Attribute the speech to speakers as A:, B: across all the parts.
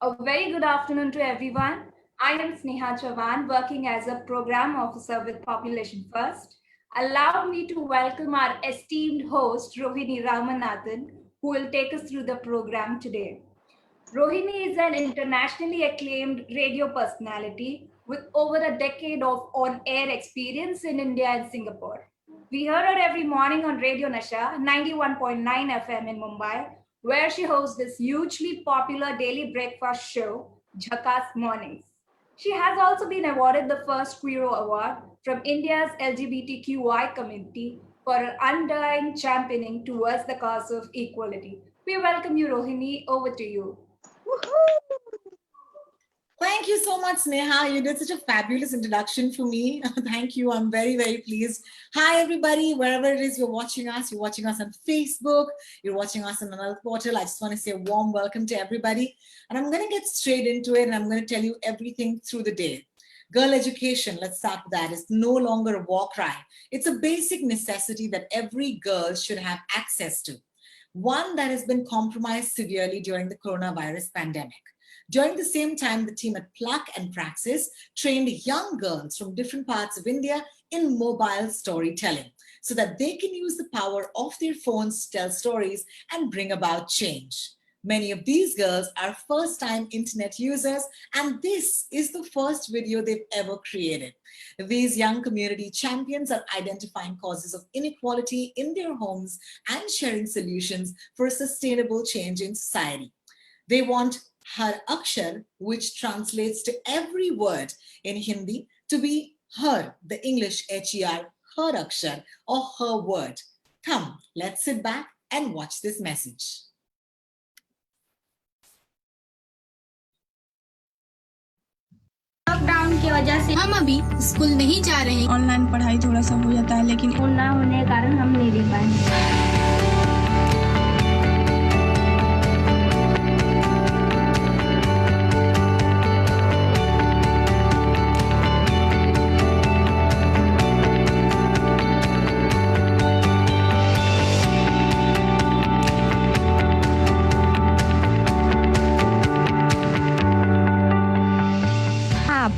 A: A very good afternoon to everyone. I am Sneha Chavan, working as a program officer with Population First. Allow me to welcome our esteemed host, Rohini Ramanathan, who will take us through the program today. Rohini is an internationally acclaimed radio personality with over a decade of on air experience in India and Singapore. We heard her every morning on Radio Nasha 91.9 FM in Mumbai, where she hosts this hugely popular daily breakfast show, Jhakas Mornings. She has also been awarded the first Queero Award from India's LGBTQI community for her undying championing towards the cause of equality. We welcome you, Rohini. Over to you.
B: Thank you so much, Sneha. You did such a fabulous introduction for me. Thank you. I'm very, very pleased. Hi, everybody. Wherever it is you're watching us on Facebook, you're watching us on another portal. I just want to say a warm welcome to everybody. And I'm going to get straight into it, and I'm going to tell you everything through the day. Girl education, let's start with that. It's no longer a war cry. It's a basic necessity that every girl should have access to. One that has been compromised severely during the coronavirus pandemic. During the same time, the team at Pluck and Praxis trained young girls from different parts of India in mobile storytelling so that they can use the power of their phones to tell stories and bring about change. Many of these girls are first-time internet users, and this is the first video they've ever created. These young community champions are identifying causes of inequality in their homes and sharing solutions for a sustainable change in society. They want Har Akshar, which translates to every word in Hindi, to be her, the English HER, her Akshar, or her word. Come, let's sit back and watch this message.
C: Lockdown की वजह से हम अभी school नहीं जा रहे हैं।
D: Online पढ़ाई थोड़ा सा हो जाता है, लेकिन
C: स्कूल ना होने के कारण हम नहीं दे पाए।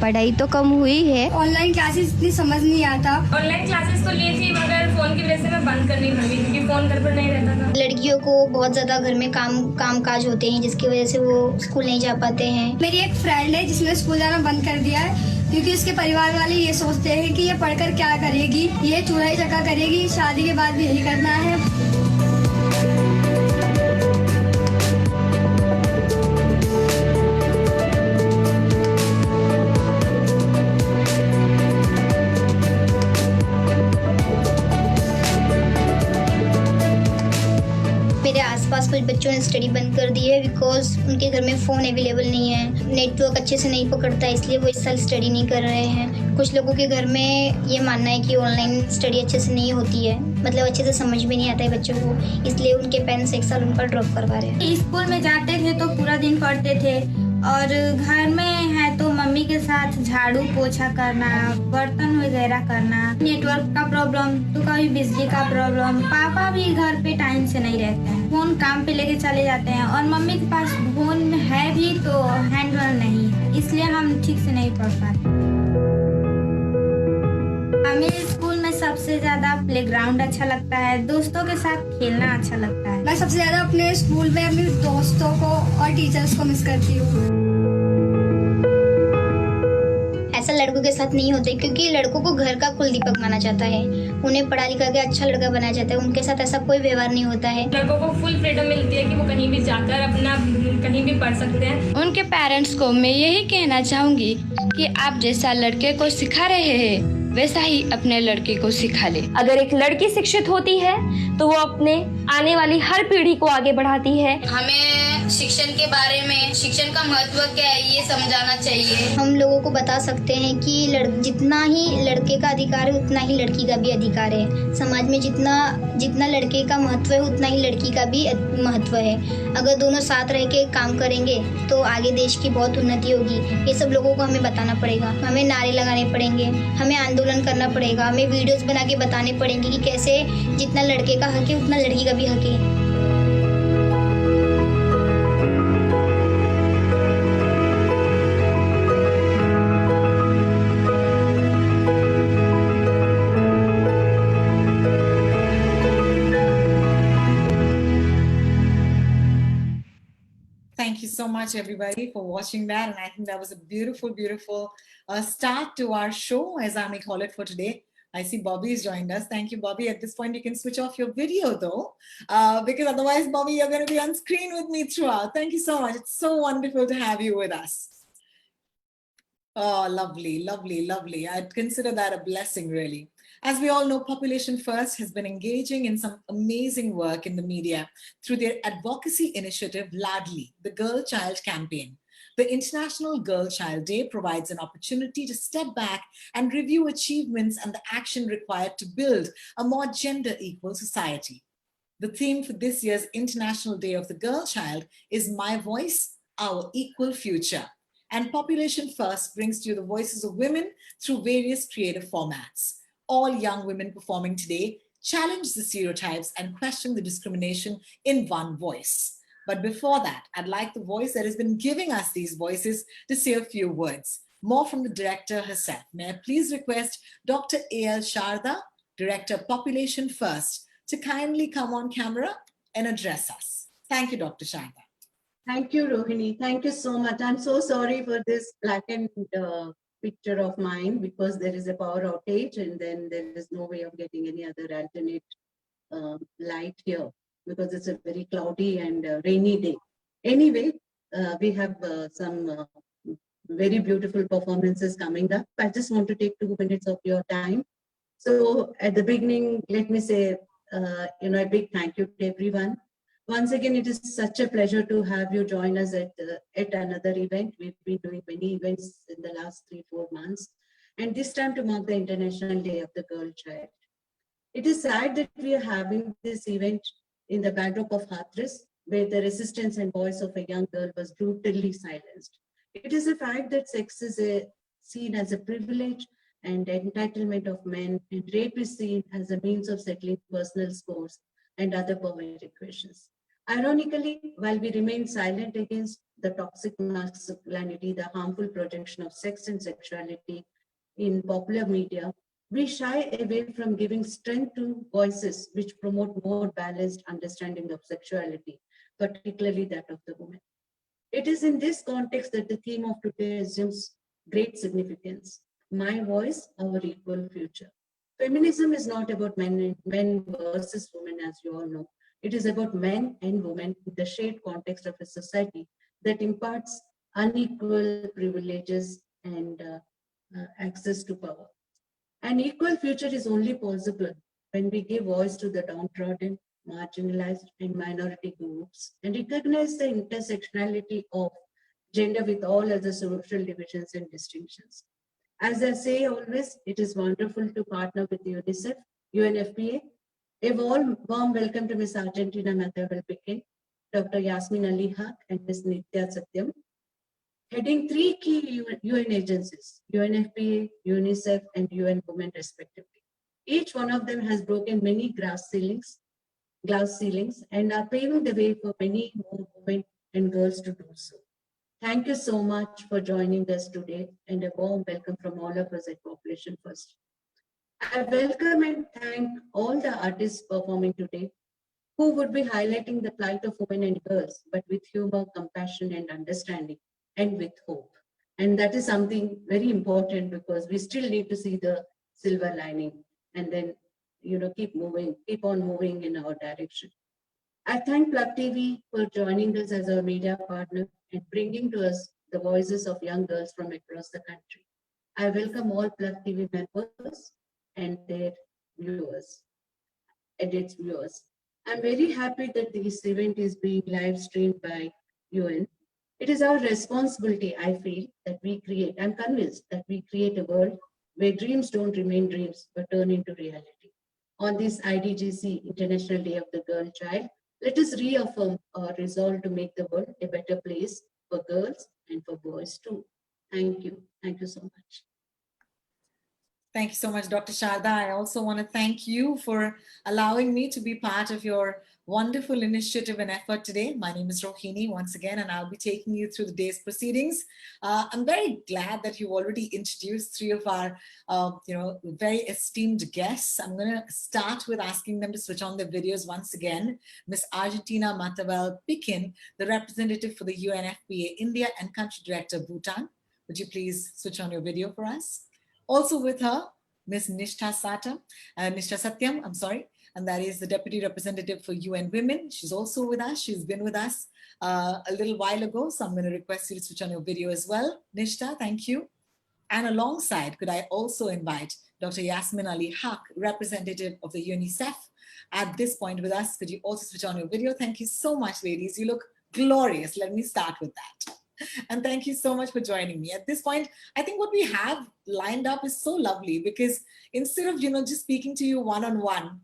E: पढ़ाई तो कम हुई है।
F: ऑनलाइन क्लासेस इतनी समझ नहीं आता।
G: ऑनलाइन क्लासेस तो ली थी, मगर फोन की वजह से मैं बंद करनी पड़ी क्योंकि फोन घर पर नहीं रहता था।
E: लड़कियों को बहुत ज्यादा घर में काम काज होते हैं, जिसकी वजह से वो स्कूल नहीं जा पाते हैं।
F: मेरी एक फ्रेंड है जिसने स्कूल जाना बंद कर दिया है क्योंकि उसके परिवार वाले ये सोचते हैं कि ये पढ़कर क्या करेगी, ये चूल्हा चक्का करेगी, शादी के बाद भी यही करना है।
E: कुछ बच्चों ने स्टडी बंद कर दी है बिकॉज उनके घर में फ़ोन अवेलेबल नहीं है, नेटवर्क अच्छे से नहीं पकड़ता है, इसलिए वो इस साल स्टडी नहीं कर रहे हैं। कुछ लोगों के घर में ये मानना है कि ऑनलाइन स्टडी अच्छे से नहीं होती है, मतलब अच्छे से समझ भी नहीं आता है बच्चों को, इसलिए उनके पेरेंट्स एक साल उनका ड्रॉप करवा रहे हैं।
C: स्कूल में जाते थे तो पूरा दिन पढ़ते थे और घर में है तो मम्मी के साथ झाड़ू पोछा करना, बर्तन वगैरह करना। नेटवर्क का प्रॉब्लम तो कभी बिजली का प्रॉब्लम। पापा भी घर पे टाइम से नहीं रहते हैं, फोन काम पे लेके चले जाते हैं और मम्मी के पास फोन है भी तो हैंडल नहीं है, इसलिए हम ठीक से नहीं पढ़ पाते। हमें स्कूल में सबसे ज्यादा प्लेग्राउंड अच्छा लगता है, दोस्तों के साथ खेलना अच्छा लगता है।
F: मैं सबसे ज्यादा अपने स्कूल में अपने दोस्तों को और टीचर्स को मिस करती हूँ।
E: ऐसा लड़कों के साथ नहीं होता क्योंकि लड़कों को घर का कुल दीपक माना जाता है, उन्हें पढ़ा लिखा के अच्छा लड़का बनाया जाता है, उनके साथ ऐसा कोई व्यवहार नहीं होता है।
G: लड़कों को फुल फ्रीडम मिलती है कि वो कहीं भी जाकर अपना कहीं भी पढ़ सकते हैं।
D: उनके पेरेंट्स को मैं यही कहना चाहूँगी कि आप जैसा लड़के को सिखा रहे हैं वैसा ही अपने लड़के को सिखा ले।
H: अगर एक लड़की शिक्षित होती है तो वो अपने आने वाली हर पीढ़ी को आगे बढ़ाती है।
I: हमें शिक्षण के बारे में, शिक्षण का महत्व क्या है, ये समझाना चाहिए।
E: हम लोगों को बता सकते हैं कि जितना ही लड़के का अधिकार है उतना ही लड़की का भी अधिकार है। समाज में जितना लड़के का महत्व है उतना ही लड़की का भी महत्व है। अगर दोनों साथ रह के काम करेंगे तो आगे देश की बहुत उन्नति होगी। ये सब लोगों को हमें बताना पड़ेगा, हमें नारे लगाने पड़ेंगे, हमें आंदोलन करना पड़ेगा, हमें वीडियोस बना के बताने पड़ेंगे कि कैसे जितना लड़के का हक है उतना लड़की का भी हक है।
B: Thank you so much, everybody, for watching that. And I think that was a beautiful, beautiful start to our show, as I may call it, for today. I see Bobby's joined us. Thank you, Bobby. At this point, you can switch off your video, though, because otherwise, Bobby, you're going to be on screen with me throughout. Thank you so much. It's so wonderful to have you with us. Oh, lovely, lovely, lovely. I'd consider that a blessing, really. As we all know, Population First has been engaging in some amazing work in the media through their advocacy initiative, LADLI, the Girl Child Campaign. The International Girl Child Day provides an opportunity to step back and review achievements and the action required to build a more gender equal society. The theme for this year's International Day of the Girl Child is My Voice, Our Equal Future. And Population First brings to you the voices of women through various creative formats. All young women performing today challenge the stereotypes and question the discrimination in one voice. But before that, I'd like the voice that has been giving us these voices to say a few words. More from the director herself. May I please request Dr. A.L. Sharda, Director Population First, to kindly come on camera and address us. Thank you, Dr. Sharda.
J: Thank you, Rohini. Thank you so much. I'm so sorry for this blackened picture of mine because there is a power outage and then there is no way of getting any other alternate light here because it's a very cloudy and rainy day. Anyway, we have some very beautiful performances coming up. I just want to take 2 minutes of your time. So at the beginning, let me say, a big thank you to everyone. Once again, it is such a pleasure to have you join us at another event. We've been doing many events in the last 3-4 months, and this time to mark the International Day of the Girl Child. It is sad that we are having this event in the backdrop of Hathras, where the resistance and voice of a young girl was brutally silenced. It is a fact that sex is seen as a privilege and entitlement of men, and rape is seen as a means of settling personal scores and other power equations. Ironically, while we remain silent against the toxic masculinity, the harmful projection of sex and sexuality in popular media, we shy away from giving strength to voices which promote more balanced understanding of sexuality, particularly that of the woman. It is in this context that the theme of today assumes great significance. My voice, our equal future. Feminism is not about men versus women, as you all know. It is about men and women in the shared context of a society that imparts unequal privileges and access to power. An equal future is only possible when we give voice to the downtrodden, marginalized, and minority groups and recognize the intersectionality of gender with all other social divisions and distinctions. As I say always, it is wonderful to partner with UNICEF, UNFPA. A warm welcome to Ms. Argentina Mathavel-Pekin, Dr. Yasmin Ali Haq, and Ms. Nitya Satyam, heading 3 key UN agencies, UNFPA, UNICEF, and UN Women respectively. Each one of them has broken many glass ceilings, and are paving the way for many more women and girls to do so. Thank you so much for joining us today, and a warm welcome from all of us at Population First. I welcome and thank all the artists performing today who would be highlighting the plight of women and girls, but with humor, compassion, and understanding, and with hope. And that is something very important because we still need to see the silver lining and then, keep on moving in our direction. I thank Plug TV for joining us as our media partner and bringing to us the voices of young girls from across the country. I welcome all Plug TV members and their viewers and its viewers. I'm very happy that this event is being live streamed by UN. It is our responsibility, I feel, that we create, I'm convinced that we create a world where dreams don't remain dreams, but turn into reality. On this IDGC International Day of the Girl Child, let us reaffirm our resolve to make the world a better place for girls and for boys too. Thank you. Thank you so much.
B: Thank you so much, Dr. Sharda. I also want to thank you for allowing me to be part of your wonderful initiative and effort today. My name is Rohini once again, and I'll be taking you through the day's proceedings. I'm very glad that you've already introduced three of our, very esteemed guests. I'm going to start with asking them to switch on their videos once again. Miss Argentina Matawal Pikin, the representative for the UNFPA India and Country Director Bhutan. Would you please switch on your video for us? Also with her, Miss Nishtha Satyam, and that is the Deputy Representative for UN Women. She's also with us. She's been with us a little while ago, so I'm going to request you to switch on your video as well. Nishtha, thank you. And alongside, could I also invite Dr. Yasmin Ali Haq, representative of the UNICEF, at this point with us. Could you also switch on your video? Thank you so much, ladies. You look glorious. Let me start with that. And thank you so much for joining me. At this point, I think what we have lined up is so lovely, because instead of, just speaking to you one-on-one,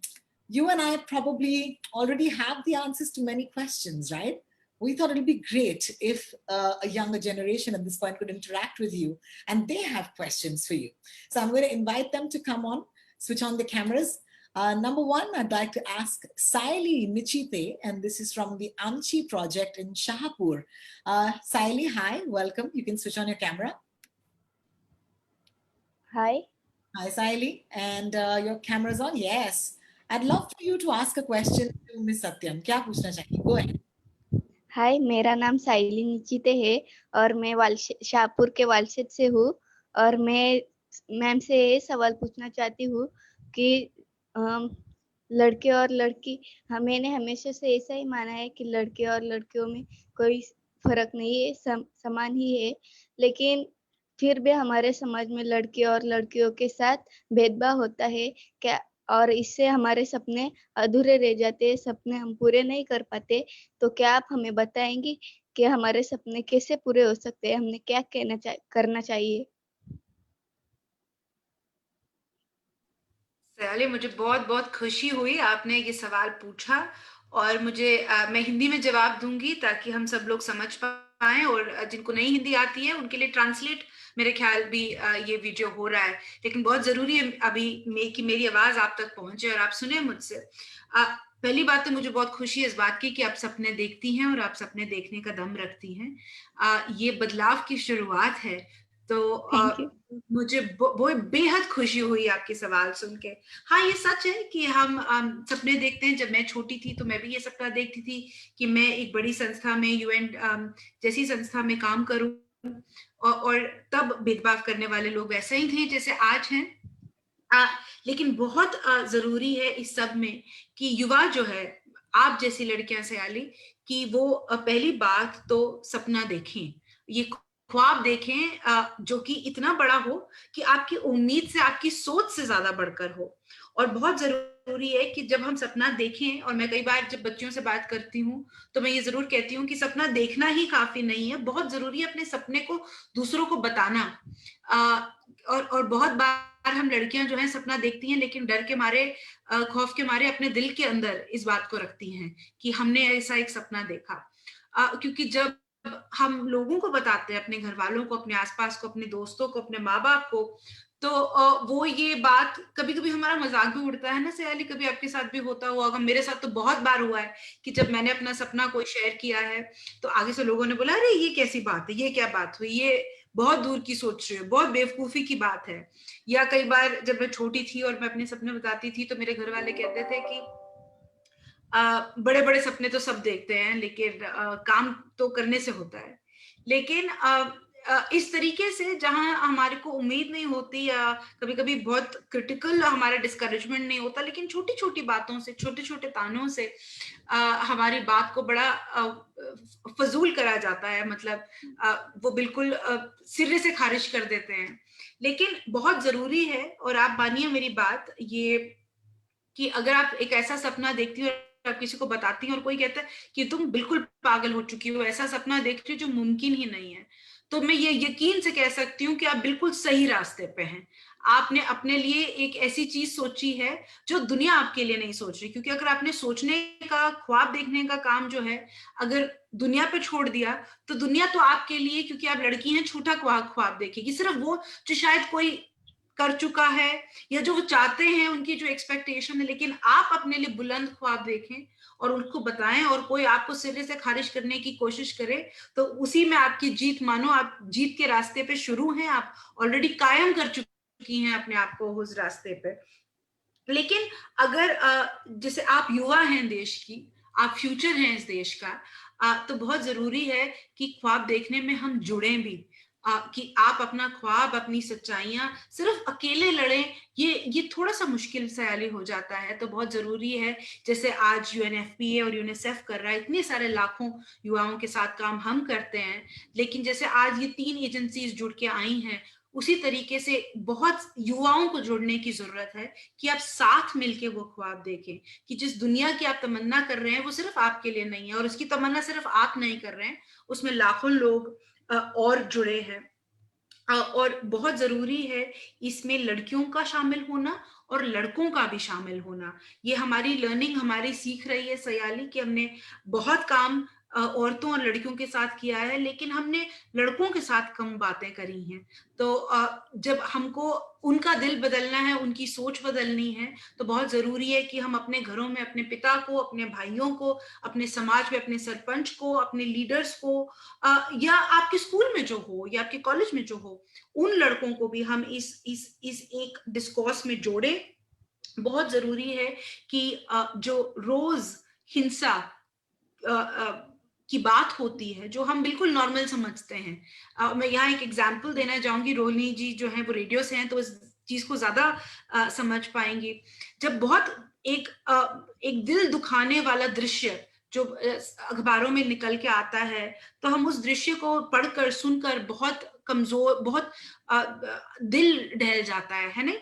B: you and I probably already have the answers to many questions, right? We thought it'd be great if a younger generation at this point could interact with you and they have questions for you. So I'm going to invite them to come on, switch on the cameras. Number one, I'd like to ask Saili Nichite, and this is from the Amchi project in Shahpur. Saili, hi, welcome. You can switch on your camera.
K: Hi.
B: Hi, Saili. And your camera's on? Yes. I'd love for you to ask a question to Miss Satyam. क्या पूछना चाहिए? Go ahead.
K: हाय, मेरा नाम साइली निचिते है और मैं शाहपुर के वालशेद से हूँ और मैं मैम से ये सवाल पूछना चाहती हूँ कि लड़के और लड़की मैंने हमेशा से ऐसा ही माना है कि लड़के और लड़कियों में कोई फर्क नहीं है, समान ही है, लेकिन फिर भी हमारे समाज में लड़के और लड़कियों के साथ भेदभाव होता है क्या, और इससे हमारे सपने अधूरे रह जाते हैं, सपने हम पूरे नहीं कर पाते। तो क्या आप हमें बताएंगी कि हमारे सपने कैसे पूरे हो सकते हैं, हमने क्या करना चाहिए?
L: सयाली, मुझे बहुत बहुत खुशी हुई आपने ये सवाल पूछा, और मैं हिंदी में जवाब दूंगी ताकि हम सब लोग समझ पाएं, और जिनको नहीं हिंदी आती है उनके लिए ट्रांसलेट मेरे ख्याल भी ये वीडियो हो रहा है, लेकिन बहुत जरूरी है अभी कि मेरी आवाज आप तक पहुंचे और आप सुने मुझसे। पहली बात तो मुझे बहुत खुशी है इस बात की कि आप सपने देखती हैं और आप सपने देखने का दम रखती हैं। ये बदलाव की शुरुआत है, तो मुझे बेहद खुशी हुई आपके सवाल सुन के। हाँ, ये सच है कि हम सपने देखते हैं। जब मैं छोटी थी तो मैं भी ये सपना देखती थी कि मैं एक बड़ी संस्था में, यूएन जैसी संस्था में काम करूं, और तब भेदभाव करने वाले लोग वैसे ही थे जैसे आज हैं। लेकिन बहुत जरूरी है इस सब में कि युवा जो है, आप जैसी लड़कियां सयाली, कि वो पहली बात तो सपना देखें, ये ख्वाब देखें जो कि इतना बड़ा हो कि आपकी उम्मीद से, आपकी सोच से ज्यादा बढ़कर हो। और बहुत जरूरी है कि जब हम सपना देखें, और मैं कई बार जब बच्चियों से बात करती हूँ तो मैं ये जरूर कहती हूँ कि सपना देखना ही काफी नहीं है, बहुत जरूरी है अपने सपने को दूसरों को बताना। और बहुत बार हम लड़कियां जो हैं सपना देखती हैं, लेकिन डर के मारे, खौफ के मारे अपने दिल के अंदर इस बात को रखती हैं कि हमने ऐसा एक सपना देखा। क्योंकि जब हम लोगों को बताते हैं, अपने घर वालों को, अपने आसपास को, अपने दोस्तों को, अपने माँ बाप को, तो वो ये बात, कभी कभी हमारा मजाक भी उड़ता है ना सयाली, कभी आपके साथ भी होता होगा। मेरे साथ तो बहुत बार हुआ है कि जब मैंने अपना सपना कोई शेयर किया है तो आगे से लोगों ने बोला, अरे ये कैसी बात है, ये क्या बात हुई, ये बहुत दूर की सोच रही है, बहुत बेवकूफी की बात है। या कई बार जब मैं छोटी थी और मैं अपने सपने बताती थी तो मेरे घर वाले कहते थे कि बड़े बड़े सपने तो सब देखते हैं, लेकिन काम तो करने से होता है। लेकिन इस तरीके से जहां हमारे को उम्मीद नहीं होती, या कभी कभी बहुत क्रिटिकल हमारा डिस्करेजमेंट नहीं होता, लेकिन छोटी छोटी बातों से, छोटे छोटे तानों से हमारी बात को बड़ा फजूल करा जाता है, मतलब वो बिल्कुल सिरे से खारिज कर देते हैं। लेकिन बहुत जरूरी है, और आप मानिए मेरी बात ये, कि अगर आप एक ऐसा सपना देखती हो, आप किसी को बताती हैं और कोई कहता है कि तुम बिल्कुल पागल हो चुकी हो, ऐसा सपना देख रही हो जो मुमकिन ही नहीं है, तो मैं ये यकीन से कह सकती हूँ कि आप बिल्कुल सही रास्ते पे हैं। आपने अपने लिए एक ऐसी चीज सोची है जो दुनिया आपके लिए नहीं सोच रही। क्योंकि अगर आपने सोचने का, ख्वाब देखने का काम जो है अगर दुनिया पे छोड़ दिया, तो दुनिया तो आपके लिए, क्योंकि आप लड़की हैं, छोटा ख्वाब देखेगी, सिर्फ वो जो शायद कोई कर चुका है या जो वो चाहते हैं, उनकी जो एक्सपेक्टेशन है, लेकिन आप अपने लिए बुलंद ख्वाब देखें और उनको बताएं, और कोई आपको सिरे से खारिज करने की कोशिश करे तो उसी में आपकी जीत मानो। आप जीत के रास्ते पे शुरू हैं, आप ऑलरेडी कायम कर चुकी हैं अपने आप को उस रास्ते पे। लेकिन अगर जैसे आप युवा हैं देश की, आप फ्यूचर हैं इस देश का, तो बहुत जरूरी है कि ख्वाब देखने में हम जुड़ें भी, कि आप अपना ख्वाब, अपनी सच्चाइयां सिर्फ अकेले लड़ें, ये थोड़ा सा मुश्किल सयाली हो जाता है। तो बहुत जरूरी है, जैसे आज UNFPA और यूनिसेफ कर रहा है, इतने सारे लाखों युवाओं के साथ काम हम करते हैं, लेकिन जैसे आज ये 3 एजेंसीज जुड़ के आई हैं, उसी तरीके से बहुत युवाओं को जोड़ने की जरूरत है कि आप साथ मिलके वो ख्वाब देखें कि जिस दुनिया की आप तमन्ना कर रहे हैं वो सिर्फ आपके लिए नहीं है, और उसकी तमन्ना सिर्फ आप नहीं कर रहे हैं, उसमें लाखों लोग और जुड़े हैं। और बहुत जरूरी है इसमें लड़कियों का शामिल होना और लड़कों का भी शामिल होना। ये हमारी लर्निंग हमारी सीख रही है सयाली कि हमने बहुत काम औरतों और लड़कियों के साथ किया है, लेकिन हमने लड़कों के साथ कम बातें करी हैं। तो जब हमको उनका दिल बदलना है, उनकी सोच बदलनी है, तो बहुत जरूरी है कि हम अपने घरों में अपने पिता को, अपने भाइयों को, अपने समाज में अपने सरपंच को, अपने लीडर्स को, या आपके स्कूल में जो हो या आपके कॉलेज में जो हो, उन लड़कों को भी हम इस एक डिस्कोर्स में जोड़ें। बहुत जरूरी है कि जो रोज हिंसा की बात होती है, जो हम बिल्कुल नॉर्मल समझते हैं, मैं यहाँ एक एग्जांपल देना चाहूंगी। रोहिणी जी जो है वो रेडियो से हैं, तो इस चीज को ज्यादा समझ पाएंगी। जब बहुत एक दिल दुखाने वाला दृश्य जो अखबारों में निकल के आता है, तो हम उस दृश्य को पढ़कर सुनकर बहुत कमजोर, बहुत दिल दहल जाता है नहीं?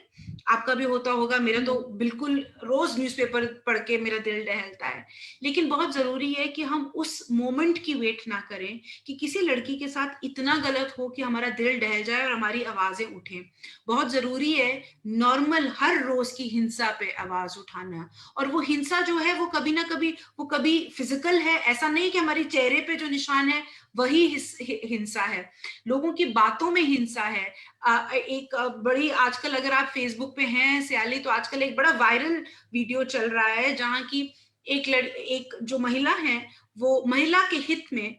L: आपका भी होता होगा, मेरा तो बिल्कुल रोज न्यूज़पेपर पढ़ के मेरा दिल दहलता है। लेकिन बहुत जरूरी है कि हम उस मोमेंट की वेट ना करें कि किसी लड़की के साथ इतना गलत हो कि हमारा दिल दहल जाए और हमारी आवाजें उठें। बहुत जरूरी है नॉर्मल हर रोज की हिंसा पे आवाज उठाना, और वो हिंसा जो है वो कभी ना कभी, वो कभी फिजिकल है, ऐसा नहीं कि हमारे चेहरे पे जो निशान है वही हिंसा है, लोगों की बातों में हिंसा है। एक बड़ी, आजकल अगर आप फेसबुक पे हैं सयाली, तो आजकल एक बड़ा वायरल वीडियो चल रहा है जहाँ की एक जो महिला है, वो महिला के हित में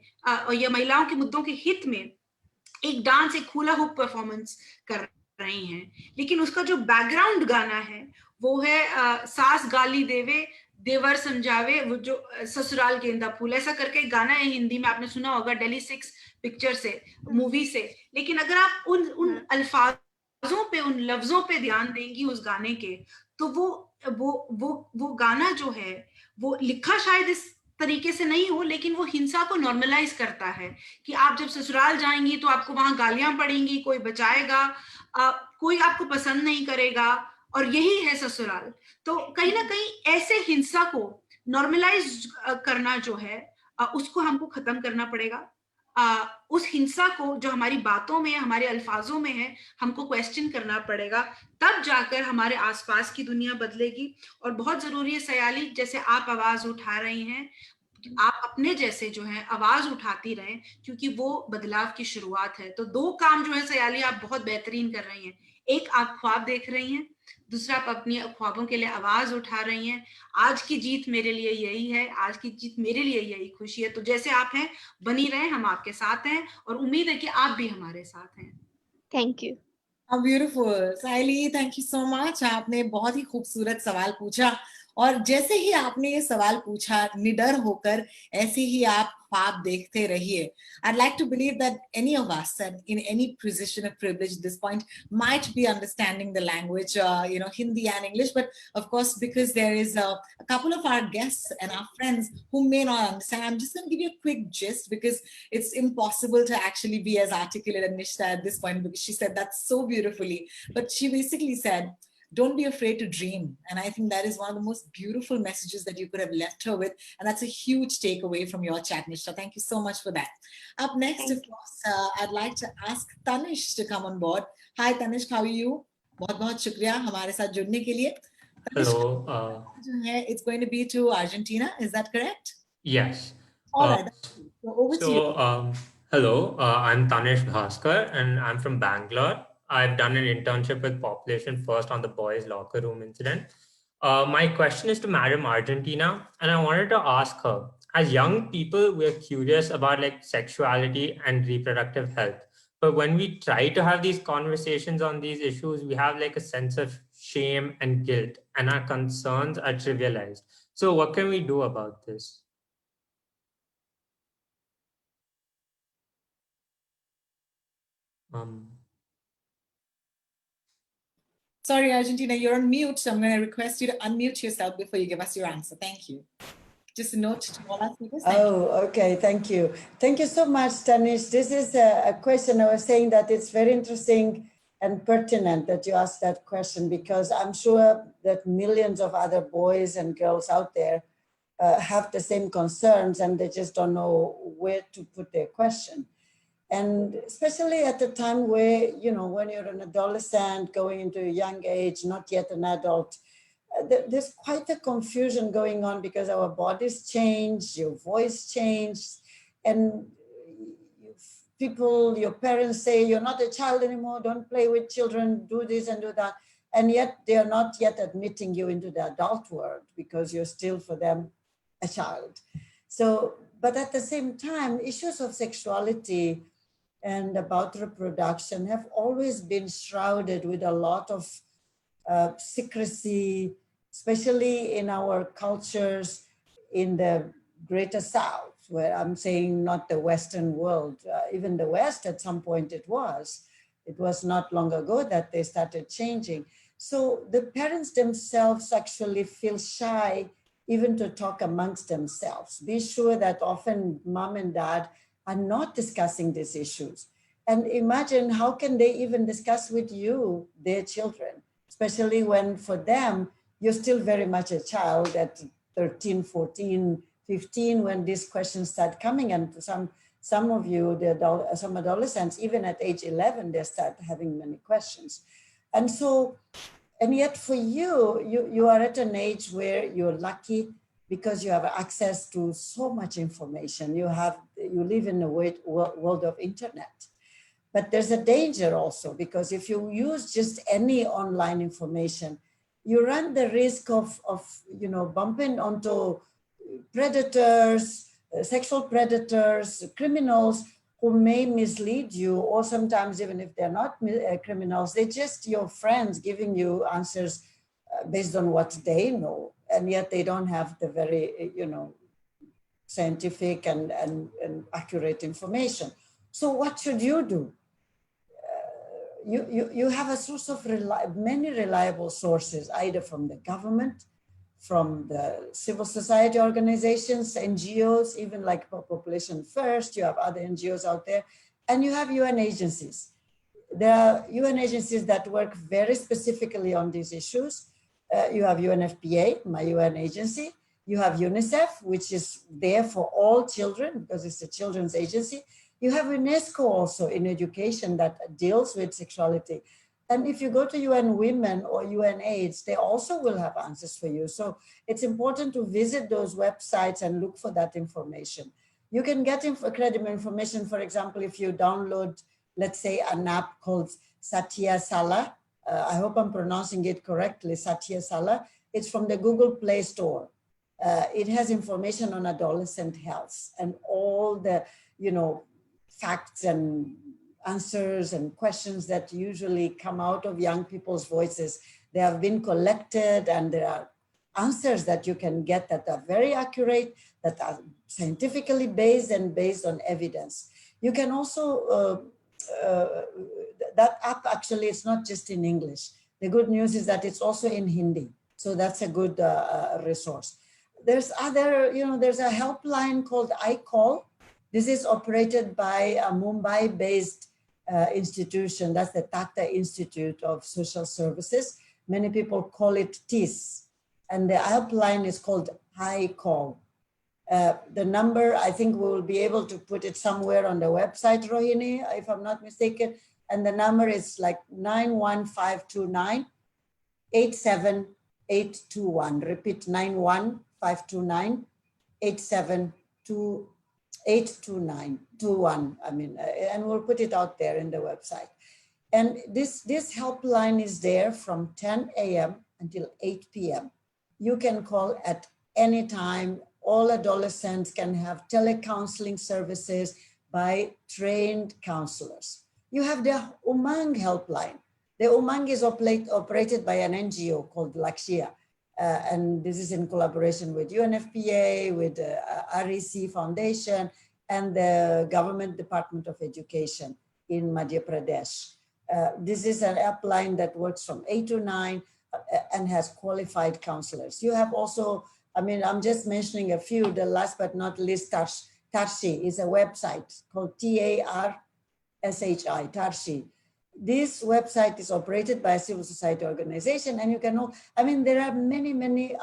L: या महिलाओं के मुद्दों के हित में एक डांस, एक हुला हुप परफॉर्मेंस कर रही हैं, लेकिन उसका जो बैकग्राउंड गाना है वो है सास गाली देवे देवर समझावे, वो जो ससुराल गेंदा फूल, ऐसा करके एक गाना है हिंदी में, आपने सुना होगा, Delhi 6 पिक्चर से, मूवी से। लेकिन अगर आप उन अल्फाजों पे, उन लफ्जों पे ध्यान देंगी उस गाने के, तो वो गाना जो है वो लिखा शायद इस तरीके से नहीं हो, लेकिन वो हिंसा को नॉर्मलाइज करता है कि आप जब ससुराल जाएंगी तो आपको वहां गालियां पड़ेंगी, कोई बचाएगा, कोई आपको पसंद नहीं करेगा, और यही है ससुराल। तो कहीं ना कहीं ऐसे हिंसा को नॉर्मलाइज करना जो है, उसको हमको खत्म करना पड़ेगा। उस हिंसा को जो हमारी बातों में, हमारे अल्फाजों में है, हमको क्वेश्चन करना पड़ेगा, तब जाकर हमारे आसपास की दुनिया बदलेगी। और बहुत जरूरी है सयाली, जैसे आप आवाज उठा रही हैं, आप अपने जैसे जो है आवाज उठाती रहें, क्योंकि वो बदलाव की शुरुआत है। तो 2 काम जो है सयाली आप बहुत बेहतरीन कर रही हैं। एक, आप ख्वाब देख रही हैं, दूसरा, आप अपनी ख्वाबों के लिए आवाज उठा रही हैं। आज की जीत मेरे लिए यही है, आज की जीत मेरे लिए यही खुशी है। तो जैसे आप हैं बनी रहें, हम आपके साथ हैं, और उम्मीद है कि आप भी हमारे साथ हैं।
K: Thank you.
B: How beautiful, Saili, thank you so much. आपने बहुत ही खूबसूरत सवाल पूछा, और जैसे ही आपने ये सवाल पूछा, निडर होकर ऐसे ही आप ख्वाब देखते रहिए। I'd like to believe that any of us in any position of privilege at this point might be understanding the language, Hindi and English, but of course, because there is a couple of our guests and our friends who may not understand, I'm just going to give you a quick gist, because it's impossible to actually be as articulate as Nishta at this point, because she said that so beautifully. But she basically said, don't be afraid to dream. And I think that is one of the most beautiful messages that you could have left her with. And that's a huge takeaway from your chat, Nishta. Thank you so much for that. Up next, of course, I'd like to ask Tanish to come on board. Hi, Tanish, how are you? बहुत शुक्रिया हमारे साथ जुड़ने के लिए.
M: Hello.
B: It's going to be to Argentina. Is that correct?
M: Yes.
B: All right. So over to you.
M: Hello, I'm Tanish Bhaskar and I'm from Bangalore. I've done an internship with Population First on the boys' locker room incident. My question is to Madam Argentina, and I wanted to ask her, as young people, we're curious about like sexuality and reproductive health. But when we try to have these conversations on these issues, we have like a sense of shame and guilt, and our concerns are trivialized. So what can we do about this?
B: Sorry, Argentina, you're on mute, so I'm going to request you to unmute yourself before you give us your answer. Thank you. Just a note to all our speakers.
N: Okay, thank you. Thank you so much, Tanish. This is a question. I was saying that it's very interesting and pertinent that you asked that question, because I'm sure that millions of other boys and girls out there have the same concerns, and they just don't know where to put their question. And especially at the time where, you know, when you're an adolescent going into a young age, not yet an adult, there's quite a confusion going on because our bodies change, your voice changes, and people, your parents say, you're not a child anymore, don't play with children, do this and do that. And yet they are not yet admitting you into the adult world because you're still for them a child. So, but at the same time, issues of sexuality and about reproduction have always been shrouded with a lot of secrecy, especially in our cultures in the Greater South, where I'm saying not the Western world. Even the West at some point it was. It was not long ago that they started changing. So the parents themselves actually feel shy even to talk amongst themselves. Be sure that often mom and dad are not discussing these issues. And imagine how can they even discuss with you, their children, especially when for them, you're still very much a child at 13, 14, 15, when these questions start coming. And some of you, some adolescents, even at age 11, they start having many questions. And so, and yet for you are at an age where you're lucky because you have access to so much information. You live in a world of internet. But there's a danger also, because if you use just any online information, you run the risk of bumping onto predators, sexual predators, criminals who may mislead you, or sometimes even if they're not criminals, they're just your friends giving you answers based on what they know, and yet they don't have the very, scientific and accurate information. So what should you do? You have a source of many reliable sources, either from the government, from the civil society organizations, NGOs, even like Population First, you have other NGOs out there, and you have UN agencies. There are UN agencies that work very specifically on these issues. You have UNFPA, my UN agency. You have UNICEF, which is there for all children because it's a children's agency. You have UNESCO also in education that deals with sexuality. And if you go to UN Women or UN AIDS, they also will have answers for you. So it's important to visit those websites and look for that information. You can get credible information, for example, if you download, let's say, an app called Satya Sala. I hope I'm pronouncing it correctly, Satya Sala. It's from the Google Play Store. It has information on adolescent health and all the, facts and answers and questions that usually come out of young people's voices. They have been collected, and there are answers that you can get that are very accurate, that are scientifically based and based on evidence. You can also, that app actually is not just in English. The good news is that it's also in Hindi. So that's a good resource. There's there's a helpline called iCall. This is operated by a Mumbai-based institution. That's the Tata Institute of Social Services. Many people call it TIS. And the helpline is called iCall. The number, I think we will be able to put it somewhere on the website, Rohini, if I'm not mistaken. And the number is like 91529 87821. Repeat, 91529 82921. And we'll put it out there in the website. And this helpline is there from 10 a.m. until 8 p.m. You can call at any time. All adolescents can have telecounseling services by trained counselors. You have the Umang helpline. The Umang is operated by an NGO called Lakshya. And this is in collaboration with UNFPA, with REC Foundation, and the Government Department of Education in Madhya Pradesh. This is an helpline that works from 8 to 9 and has qualified counselors. You have also, I mean, I'm just mentioning a few, the last but not least, Tarshi is a website called TARSHI, Tarshi. This website is operated by a civil society organization, and you can know, I mean, there are many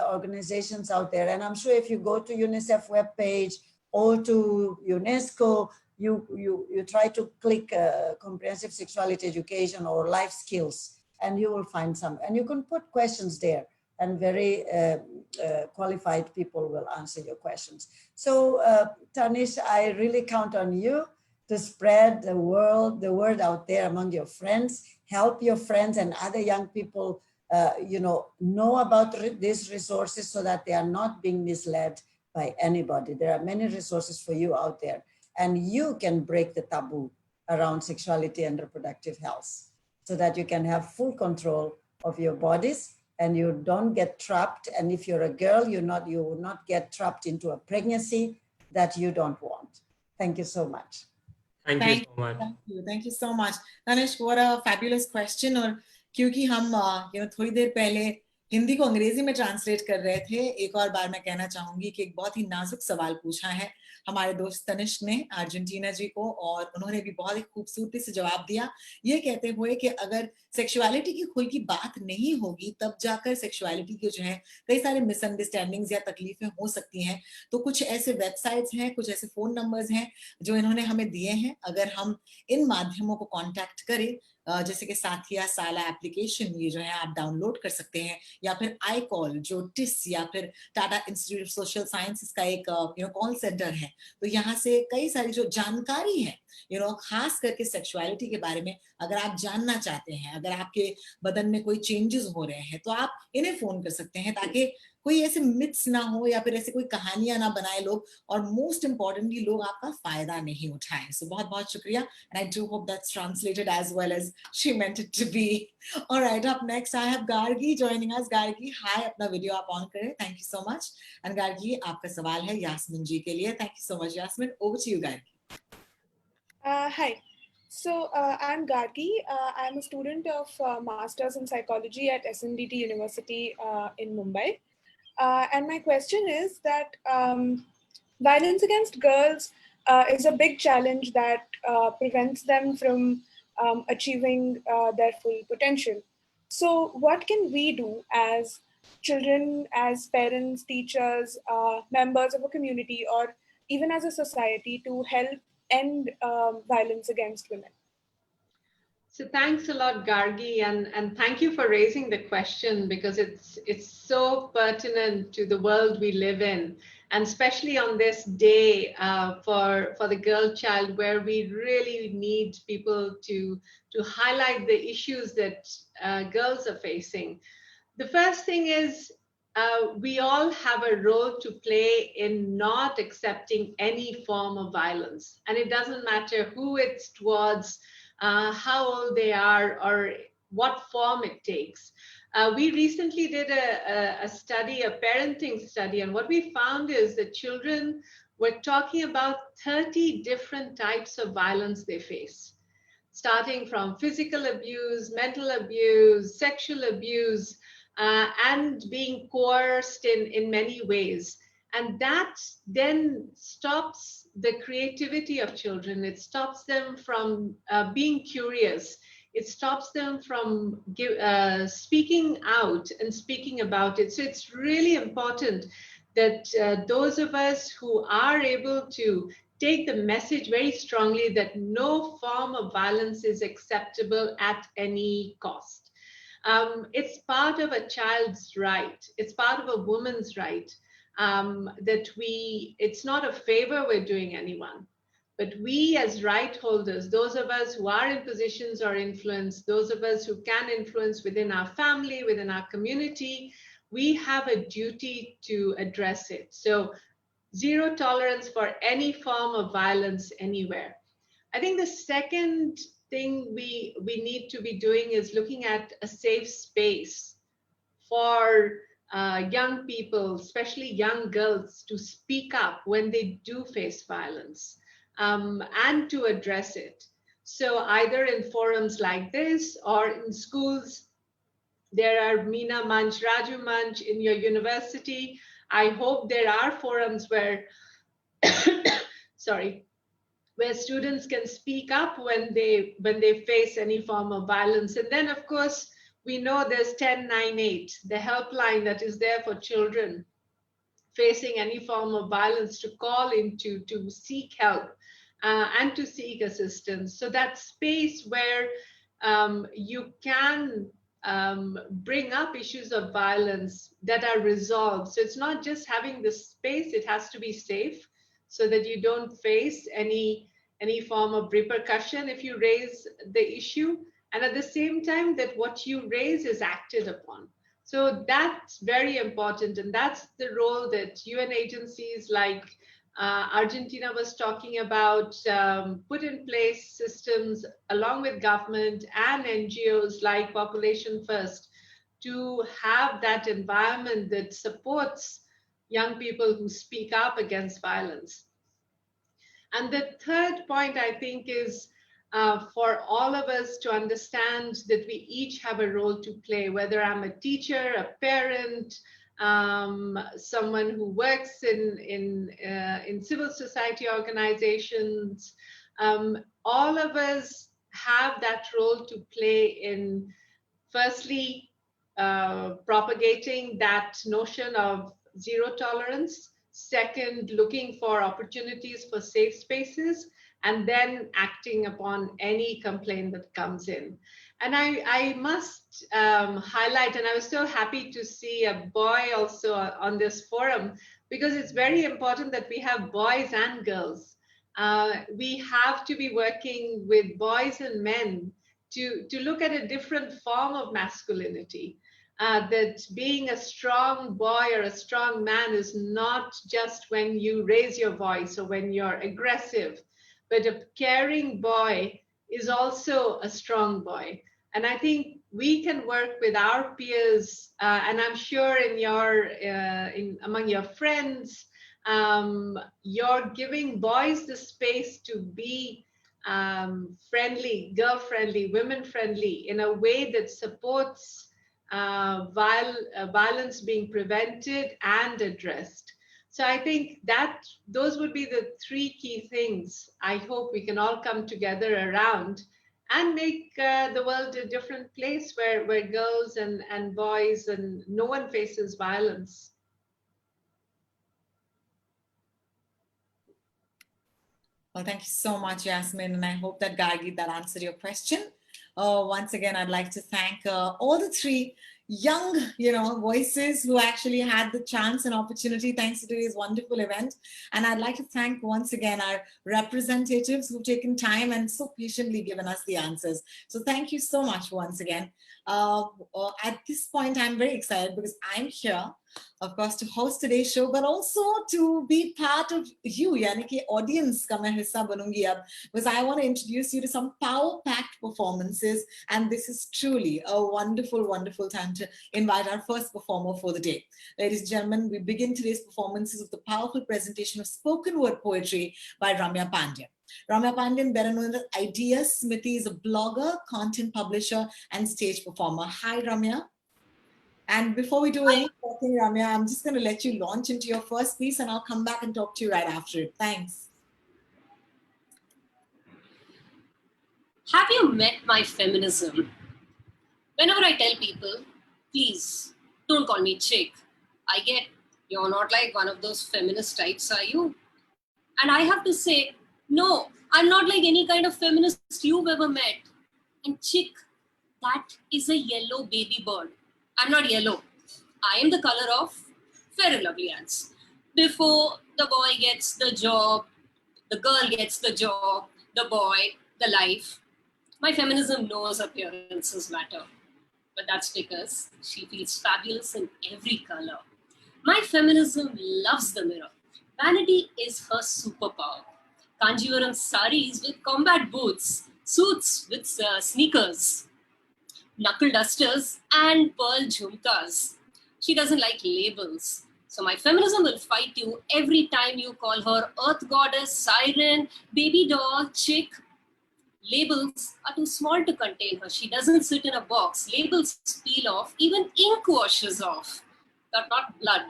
N: organizations out there, and I'm sure if you go to UNICEF webpage or to UNESCO, you try to click comprehensive sexuality education or life skills, and you will find some, and you can put questions there, and very qualified people will answer your questions. So Tanish, I really count on you to spread the word out there among your friends, help your friends and other young people, know about these resources so that they are not being misled by anybody. There are many resources for you out there, and you can break the taboo around sexuality and reproductive health so that you can have full control of your bodies and you don't get trapped. And if you're a girl, you will not get trapped into a pregnancy that you don't want. Thank you so much.
M: Thank you so much.
B: Thank you so much. Tanish, what a fabulous question. और क्योंकि हम थोड़ी देर पहले हिंदी को अंग्रेजी में translate कर रहे थे, एक और बार मैं कहना चाहूंगी कि एक बहुत ही नाजुक सवाल पूछा है हमारे दोस्त तनिष्क ने अर्जेंटीना जी को, और उन्होंने भी बहुत ही खूबसूरती से जवाब दिया, ये कहते हुए कि अगर सेक्सुअलिटी की खुल की बात नहीं होगी तब जाकर सेक्सुअलिटी की जो है कई सारे मिसअंडरस्टैंडिंग्स या तकलीफें हो सकती हैं। तो कुछ ऐसे वेबसाइट्स हैं, कुछ ऐसे फोन नंबर्स हैं जो इन्होंने हमें दिए हैं। अगर हम इन माध्यमों को कांटेक्ट करें, जैसे कि साथिया साला एप्लीकेशन ये जो है आप डाउनलोड कर सकते हैं, या फिर आई कॉल जो टिस या फिर Tata institute of social sciences का एक कॉल सेंटर है, तो यहाँ से कई सारी जो जानकारी है खास करके सेक्सुअलिटी के बारे में अगर आप जानना चाहते हैं, अगर आपके बदन में कोई चेंजेस हो रहे हैं तो आप इन्हें फोन कर सकते हैं ताकि कोई ऐसे मिथ्स ना हो या फिर ऐसे कोई कहानियां ना बनाए लोग, और मोस्ट इंपॉर्टेंटली लोग आपका फायदा नहीं उठाएं। सो बहुत बहुत शुक्रिया, and I do hope that's translated as well as she meant it to be. Alright, up next I have Gargi joining us. Gargi hi, अपना वीडियो आप ऑन करें। Thank you so much. And Gargi, आपका सवाल है यास्मिन जी के लिए। Thank you so much Yasmin, over to you Gargi.
O: Hi. So I'm Gargi. I'm a student of Masters in Psychology at SNDT University in Mumbai. And my question is that violence against girls is a big challenge that prevents them from achieving their full potential. So what can we do as children, as parents, teachers, members of a community, or even as a society to help end violence against women?
P: So thanks a lot, Gargi, and thank you for raising the question, because it's so pertinent to the world we live in, and especially on this day for the girl child, where we really need people to highlight the issues that girls are facing. The first thing is we all have a role to play in not accepting any form of violence, and it doesn't matter who it's towards, how old they are, or what form it takes. We recently did a study, a parenting study, and what we found is that children were talking about 30 different types of violence they face, starting from physical abuse, mental abuse, sexual abuse, and being coerced in many ways. And that then stops the creativity of children. It stops them from being curious. It stops them from speaking out and speaking about it. So it's really important that those of us who are able to take the message very strongly that no form of violence is acceptable at any cost. It's part of a child's right. It's part of a woman's right, that it's not a favor we're doing anyone. But we as right holders, those of us who are in positions or influence, those of us who can influence within our family, within our community, we have a duty to address it. So zero tolerance for any form of violence anywhere. I think the second thing we need to be doing is looking at a safe space for young people, especially young girls, to speak up when they do face violence and to address it. So either in forums like this or in schools, there are Meena Manch, Raju Manch in your university. I hope there are forums where, sorry, where students can speak up when they face any form of violence. And then, of course, we know there's 1098, the helpline that is there for children facing any form of violence to call into to seek help and to seek assistance. So that space where you can bring up issues of violence that are resolved. So it's not just having the space, it has to be safe so that you don't face any form of repercussion if you raise the issue. And at the same time, that what you raise is acted upon. So that's very important. And that's the role that UN agencies like Argentina was talking about, put in place systems along with government and NGOs like Population First to have that environment that supports young people who speak up against violence. And the third point, I think, is for all of us to understand that we each have a role to play, whether I'm a teacher, a parent, someone who works in civil society organizations. All of us have that role to play in, firstly, propagating that notion of zero tolerance. Second, looking for opportunities for safe spaces, and then acting upon any complaint that comes in. And I must highlight, and I was so happy to see a boy also on this forum, because it's very important that we have boys and girls. We have to be working with boys and men to look at a different form of masculinity. That being a strong boy or a strong man is not just when you raise your voice or when you're aggressive, but a caring boy is also a strong boy. And I think we can work with our peers, and I'm sure in your among your friends, you're giving boys the space to be friendly, girl-friendly, women-friendly in a way that supports violence being prevented and addressed. So I think that those would be the three key things I hope we can all come together around and make the world a different place where girls and boys and no one faces violence.
B: Well, thank you so much, Yasmin. And I hope that, Gargi, that answered your question. Once again, I'd like to thank all the three young, voices who actually had the chance and opportunity thanks to today's wonderful event. And I'd like to thank once again our representatives who've taken time and so patiently given us the answers. So thank you so much once again. At this point, I'm very excited because I'm here, of course, to host today's show, but also to be part of you, yani ki audience ka main hissa banungi ab, because I want to introduce you to some power-packed performances, and this is truly a wonderful, wonderful time to invite our first performer for the day. Ladies and gentlemen, we begin today's performances with the powerful presentation of spoken word poetry by Ramya Pandyan. Ramya Pandyan, better known as Idea Smithy, is a blogger, content publisher, and stage performer. Hi, Ramya. And before we do any talking, Ramya, I'm just going to let you launch into your first piece, and I'll come back and talk to you right after it. Thanks.
Q: Have you met my feminism? Whenever I tell people, please don't call me chick, I get, you're not like one of those feminist types, are you? And I have to say, no, I'm not like any kind of feminist you've ever met. And chick, that is a yellow baby bird. I'm not yellow. I am the color of Fair and Lovely ants. Before the boy gets the job, The girl gets the job, the boy, the life. My feminism knows appearances matter, but that's because she feels fabulous in every color. My feminism loves the mirror. Vanity is her superpower. Kanjivaram saris with combat boots, suits with sneakers, knuckle dusters, and pearl jhumkas. She doesn't like labels. So my feminism will fight you every time you call her earth goddess, siren, baby doll, chick. Labels are too small to contain her. She doesn't sit in a box. Labels peel off. Even ink washes off. But not blood.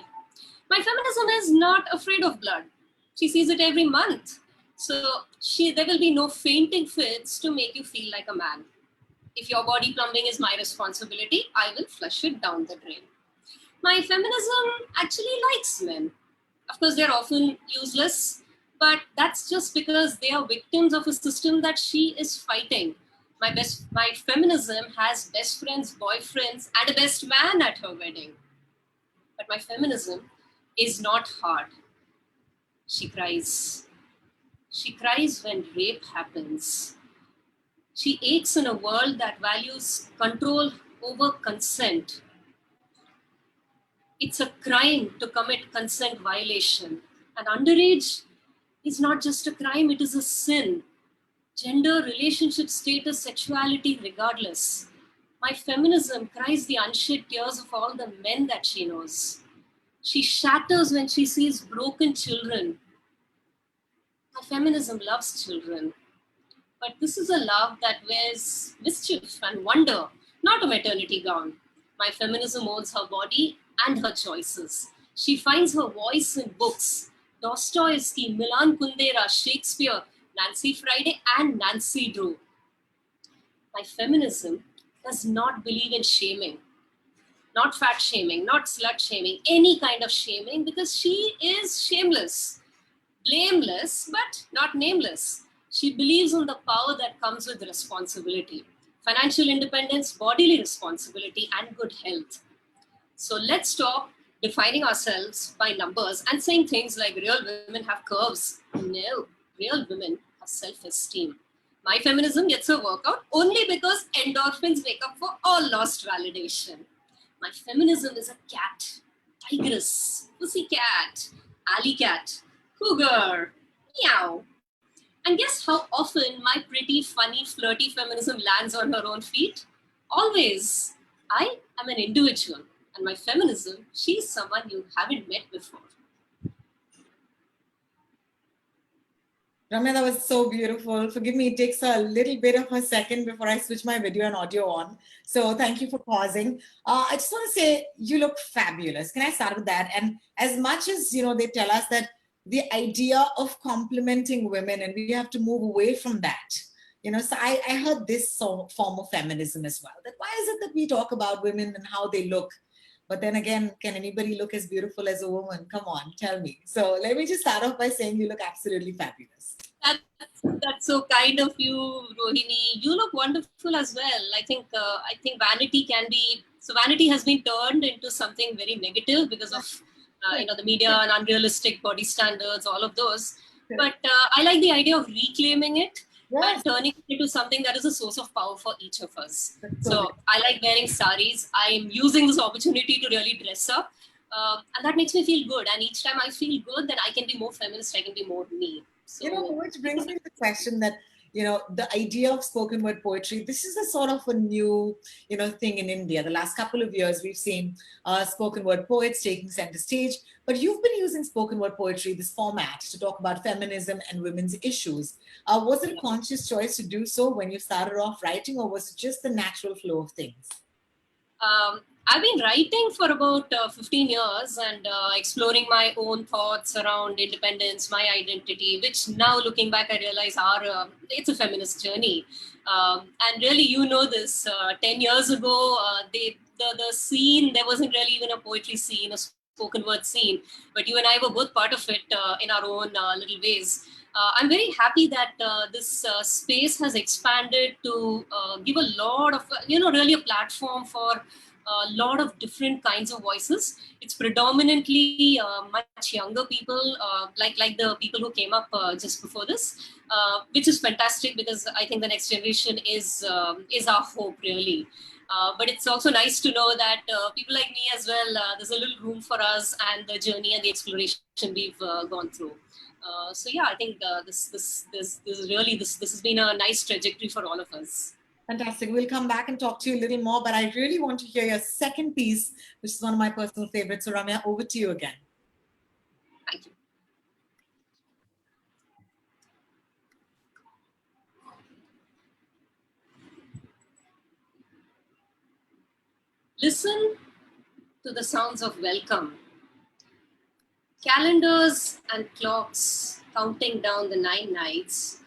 Q: My feminism is not afraid of blood. She sees it every month. So there will be no fainting fits to make you feel like a man. If your body plumbing is my responsibility, I will flush it down the drain. My feminism actually likes men. Of course, they're often useless, but that's just because they are victims of a system that she is fighting. My feminism has best friends, boyfriends, and a best man at her wedding. But my feminism is not hard. She cries. She cries when rape happens. She aches in a world that values control over consent. It's a crime to commit consent violation. And underage is not just a crime, it is a sin. Gender, relationship status, sexuality, regardless. My feminism cries the unshed tears of all the men that she knows. She shatters when she sees broken children. My feminism loves children. But this is a love that wears mischief and wonder, not a maternity gown. My feminism owns her body and her choices. She finds her voice in books. Dostoevsky, Milan Kundera, Shakespeare, Nancy Friday, and Nancy Drew. My feminism does not believe in shaming. Not fat shaming, not slut shaming, any kind of shaming, because she is shameless. Blameless, but not nameless. She believes in the power that comes with responsibility. Financial independence, bodily responsibility, and good health. So let's stop defining ourselves by numbers and saying things like real women have curves. No, real women have self-esteem. My feminism gets a workout only because endorphins make up for all lost validation. My feminism is a cat, tigress, pussycat, alley cat, cougar, meow. And guess how often my pretty, funny, flirty feminism lands on her own feet? Always. I am an individual. And my feminism, she's someone you haven't met before.
B: Ramya, that was so beautiful. Forgive me, it takes a little bit of a second before I switch my video and audio on. So thank you for pausing. I just want to say you look fabulous. Can I start with that? And as much as, they tell us that the idea of complimenting women and we have to move away from that. So I heard this form of feminism as well. That why is it that we talk about women and how they look? But then again, can anybody look as beautiful as a woman? Come on, tell me. So let me just start off by saying you look absolutely fabulous.
Q: That's so kind of you, Rohini. You look wonderful as well. I think vanity can be, so vanity has been turned into something very negative because of the media and unrealistic body standards, all of those. But I like the idea of reclaiming it and turning it into something that is a source of power for each of us. So I like wearing saris. I'm using this opportunity to really dress up. And that makes me feel good. And each time I feel good, then I can be more feminist, I can be more me. So,
B: which brings me to the question that, the idea of spoken word poetry, this is a sort of a new, thing in India. The last couple of years, we've seen spoken word poets taking center stage, but you've been using spoken word poetry, this format, to talk about feminism and women's issues. Was it a conscious choice to do so when you started off writing, or was it just the natural flow of things?
Q: I've been writing for about 15 years and exploring my own thoughts around independence, my identity, which now looking back, I realize it's a feminist journey. And really, this, 10 years ago, the scene, there wasn't really even a poetry scene, a spoken word scene, but you and I were both part of it in our own little ways. I'm very happy that this space has expanded to give a lot of, really a platform for a lot of different kinds of voices. It's predominantly much younger people, like the people who came up just before this, which is fantastic because I think the next generation is our hope, really. But it's also nice to know that people like me as well, there's a little room for us and the journey and the exploration we've gone through. So yeah, I think this has been a nice trajectory for all of us.
B: Fantastic. We'll come back and talk to you a little more, but I really want to hear your second piece, which is one of my personal favorites. So Ramya, over to you again.
Q: Thank you. Listen to the sounds of welcome. Calendars and clocks counting down the 9 nights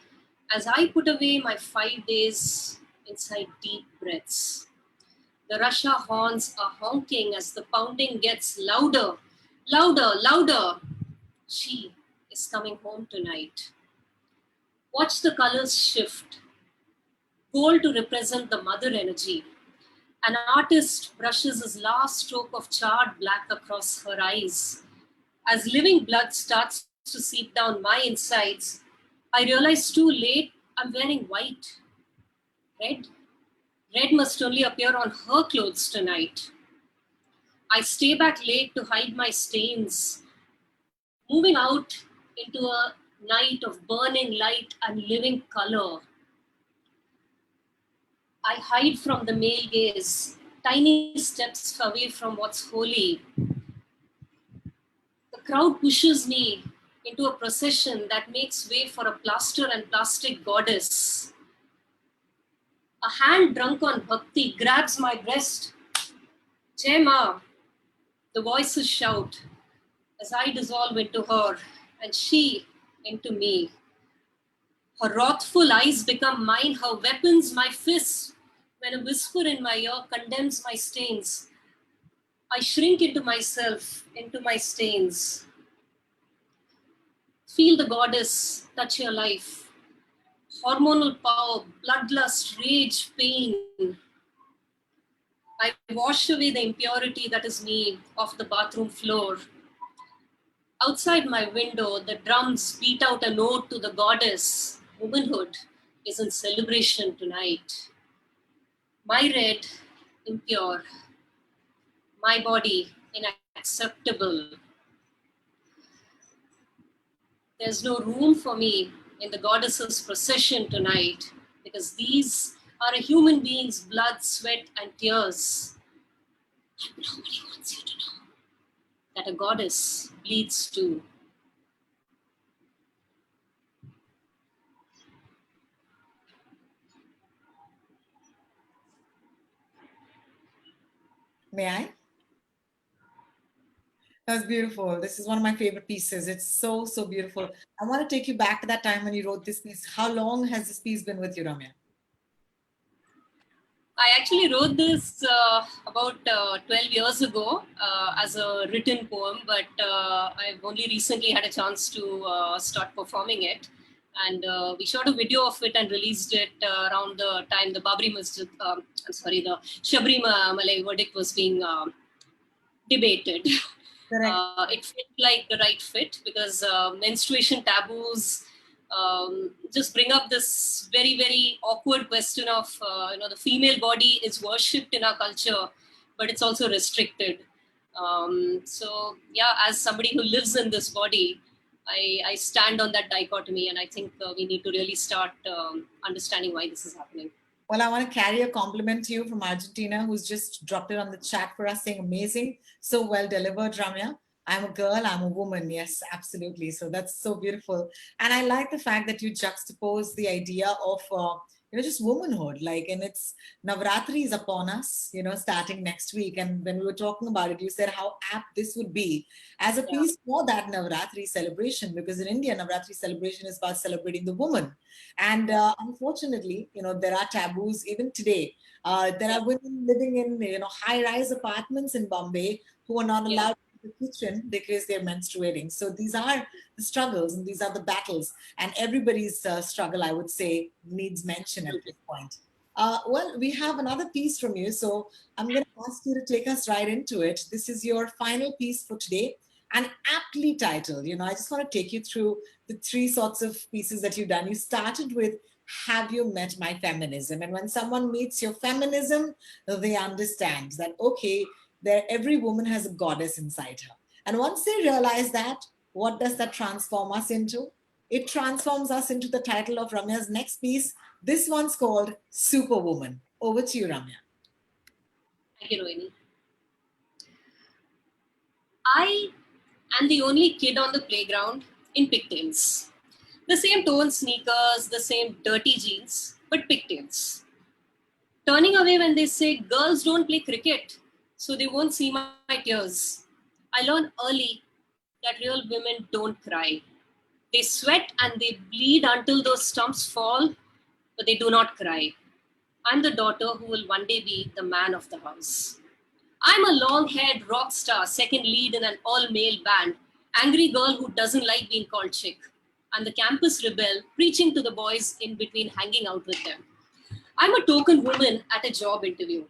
Q: as I put away my 5 days inside deep breaths. The Russia horns are honking as the pounding gets louder, louder, louder. She is coming home tonight. Watch the colors shift. Gold to represent the mother energy. An artist brushes his last stroke of charred black across her eyes. As living blood starts to seep down my insides, I realize too late I'm wearing white. Red? Red must only appear on her clothes tonight. I stay back late to hide my stains, moving out into a night of burning light and living color. I hide from the male gaze, tiny steps away from what's holy. The crowd pushes me into a procession that makes way for a plaster and plastic goddess. A hand drunk on bhakti grabs my breast. Jai Ma, the voices shout as I dissolve into her and she into me. Her wrathful eyes become mine, her weapons my fists. When a whisper in my ear condemns my stains, I shrink into myself, into my stains. Feel the goddess touch your life. Hormonal power, bloodlust, rage, pain. I wash away the impurity that is me off the bathroom floor. Outside my window, the drums beat out a note to the goddess. Womanhood is in celebration tonight. My red, impure. My body, unacceptable. There's no room for me in the goddess's procession tonight because these are a human being's blood, sweat, and tears. And nobody wants you to know that a goddess bleeds too.
B: May I? That's beautiful. This is one of my favorite pieces. It's so, so beautiful. I want to take you back to that time when you wrote this piece. How long has this piece been with you, Ramya?
Q: I actually wrote this about 12 years ago as a written poem, but I've only recently had a chance to start performing it. And we shot a video of it and released it around the time the Babri Masjid, the Shabrimala verdict was being debated. It felt like the right fit because menstruation taboos just bring up this very, very awkward question of, the female body is worshipped in our culture, but it's also restricted. So yeah, as somebody who lives in this body, I stand on that dichotomy, and I think we need to really start understanding why this is happening.
B: Well, I want to carry a compliment to you from Argentina, who's just dropped it on the chat for us, saying amazing, so well delivered, Ramya. I'm a girl, I'm a woman. Yes, absolutely. So that's so beautiful. And I like the fact that you juxtapose the idea of, just womanhood, and it's Navratri is upon us, starting next week. And when we were talking about it, you said how apt this would be as a piece for that Navratri celebration, because in India, Navratri celebration is about celebrating the woman. And unfortunately, there are taboos even today. There are women living in, high-rise apartments in Bombay who are not allowed the kitchen because they're menstruating. So these are the struggles and these are the battles, and everybody's struggle, I would say, needs mention at this point. Well, we have another piece from you, so I'm going to ask you to take us right into it. This is your final piece for today, and aptly titled. You know, I just want to take you through the three sorts of pieces that you've done. You started with, have you met my feminism? And when someone meets your feminism, they understand that, okay, every woman has a goddess inside her. And once they realize that, what does that transform us into? It transforms us into the title of Ramya's next piece. This one's called Superwoman. Over to you, Ramya.
Q: Thank you, Rohini. I am the only kid on the playground in pigtails. The same torn sneakers, the same dirty jeans, but pigtails. Turning away when they say girls don't play cricket, so they won't see my tears. I learned early that real women don't cry. They sweat and they bleed until those stumps fall, but they do not cry. I'm the daughter who will one day be the man of the house. I'm a long-haired rock star, second lead in an all-male band, angry girl who doesn't like being called chick. I'm the campus rebel, preaching to the boys in between hanging out with them. I'm a token woman at a job interview,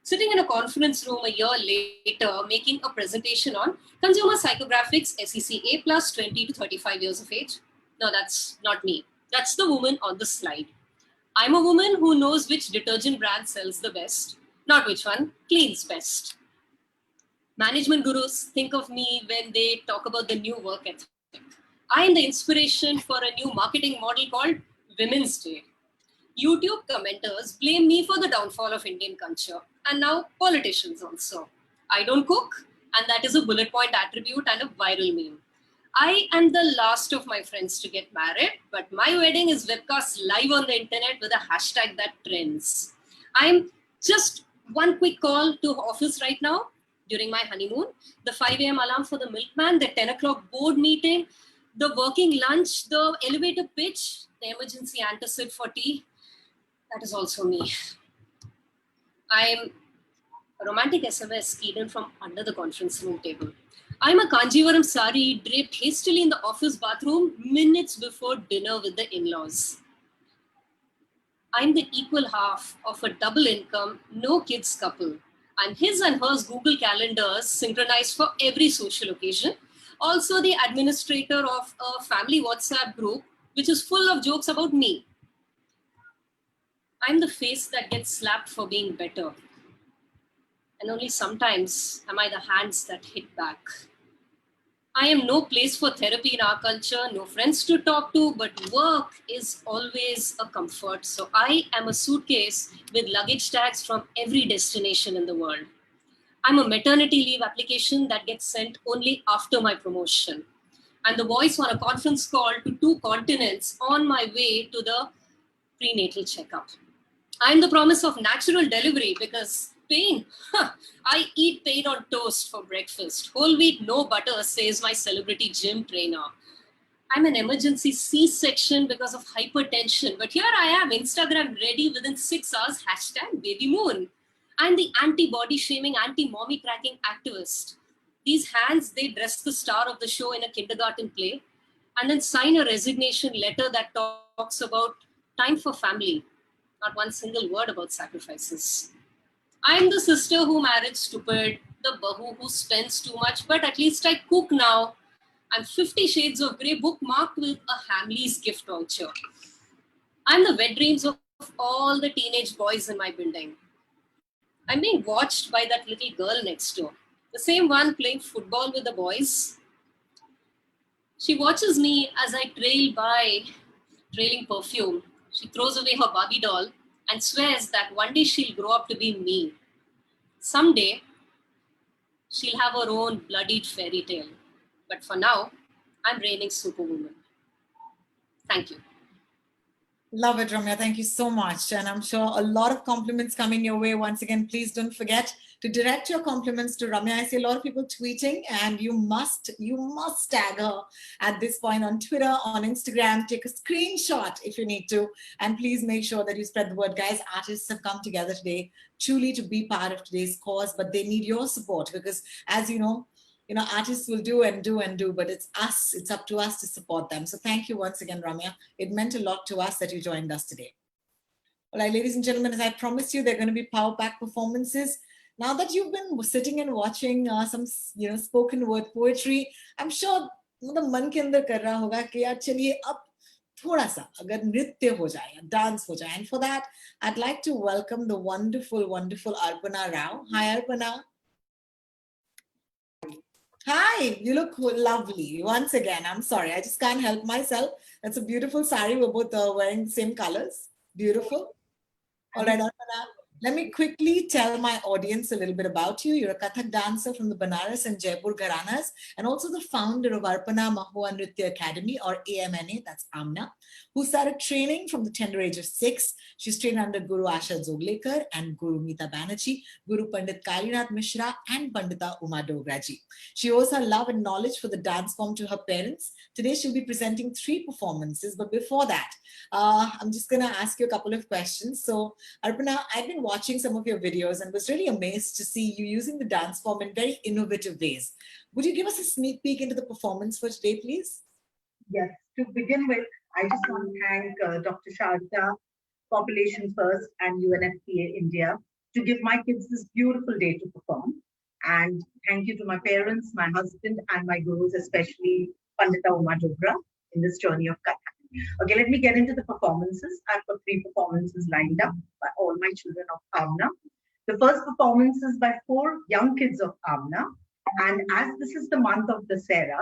Q: sitting in a conference room a year later, making a presentation on consumer psychographics, SEC A+, 20 to 35 years of age. No, that's not me. That's the woman on the slide. I'm a woman who knows which detergent brand sells the best, not which one cleans best. Management gurus think of me when they talk about the new work ethic. I am the inspiration for a new marketing model called Women's Day. YouTube commenters blame me for the downfall of Indian culture, and now politicians also. I don't cook, and that is a bullet point attribute and a viral meme. I am the last of my friends to get married, but my wedding is webcast live on the internet with a hashtag that trends. I'm just one quick call to office right now during my honeymoon, the 5 a.m. alarm for the milkman, the 10 o'clock board meeting, the working lunch, the elevator pitch, the emergency antacid for tea. That is also me. I'm a romantic SMS keyed in from under the conference room table. I'm a Kanjivaram sari draped hastily in the office bathroom minutes before dinner with the in-laws. I'm the equal half of a double income, no kids couple. I'm his and hers Google calendars synchronized for every social occasion. Also the administrator of a family WhatsApp group, which is full of jokes about me. I'm the face that gets slapped for being better. And only sometimes am I the hands that hit back. I am no place for therapy in our culture, no friends to talk to, but work is always a comfort. So I am a suitcase with luggage tags from every destination in the world. I'm a maternity leave application that gets sent only after my promotion. I'm the voice on a conference call to 2 continents on my way to the prenatal checkup. I'm the promise of natural delivery because pain, I eat pain on toast for breakfast. Whole wheat, no butter, says my celebrity gym trainer. I'm an emergency C-section because of hypertension, but here I am, Instagram ready within 6 hours, hashtag baby moon. I'm the anti-body shaming, anti-mommy tracking activist. These hands, they dress the star of the show in a kindergarten play and then sign a resignation letter that talks about time for family. Not one single word about sacrifices. I'm the sister who married stupid, the bahu who spends too much, but at least I cook now. I'm 50 Shades of Grey bookmarked with a Hamleys gift voucher. I'm the wet dreams of all the teenage boys in my building. I'm being watched by that little girl next door, the same one playing football with the boys. She watches me as I trail by, trailing perfume. She throws away her Barbie doll and swears that one day she'll grow up to be me. Someday, she'll have her own bloodied fairy tale. But for now, I'm reigning superwoman. Thank you.
B: Love it, Ramya. Thank you so much. And I'm sure a lot of compliments coming your way. Once again, please don't forget to direct your compliments to Ramya. I see a lot of people tweeting, and you must tag her at this point on Twitter, on Instagram. Take a screenshot if you need to. And please make sure that you spread the word. Guys, artists have come together today truly to be part of today's cause, but they need your support because, as you know, artists will do and do and do, but it's us. It's up to us to support them. So thank you once again, Ramya. It meant a lot to us that you joined us today. All right, ladies and gentlemen, as I promised you, they're going to be power pack performances. Now that you've been sitting and watching some, spoken word poetry, I'm sure मतलब मन के अंदर कर रहा होगा कि यार चलिए अब थोड़ा सा अगर नृत्य हो जाए या डांस हो जाए. And for that, I'd like to welcome the wonderful Arpana Rao. Hi, Arpana. Hi, you look lovely. Once again, I'm sorry, I just can't help myself. That's a beautiful sari. We're both wearing the same colors. Beautiful. All right, Arpana, let me quickly tell my audience a little bit about you. You're a Kathak dancer from the Banaras and Jaipur Gharanas, and also the founder of Arpana Mahua Nritya Academy, or AMNA, that's Amna, who started training from the tender age of 6. She's trained under Guru Asha Zoglekar and Guru Meeta Banerjee, Guru Pandit Kalinath Mishra, and Pandita Uma Dograji. She owes her love and knowledge for the dance form to her parents. Today, she'll be presenting 3 performances, but before that, I'm just going to ask you a couple of questions. So, Arpana, I've been watching some of your videos and was really amazed to see you using the dance form in very innovative ways. Would you give us a sneak peek into the performance for today, please?
R: Yes, to begin with, I just want to thank Dr. Sharda, Population First, and UNFPA India to give my kids this beautiful day to perform. And thank you to my parents, my husband, and my gurus, especially Pandita Uma Dogra, in this journey of Kathak. Okay, let me get into the performances. I've got 3 performances lined up by all my children of Amna. The first performance is by 4 young kids of Amna. And as this is the month of Dussehra,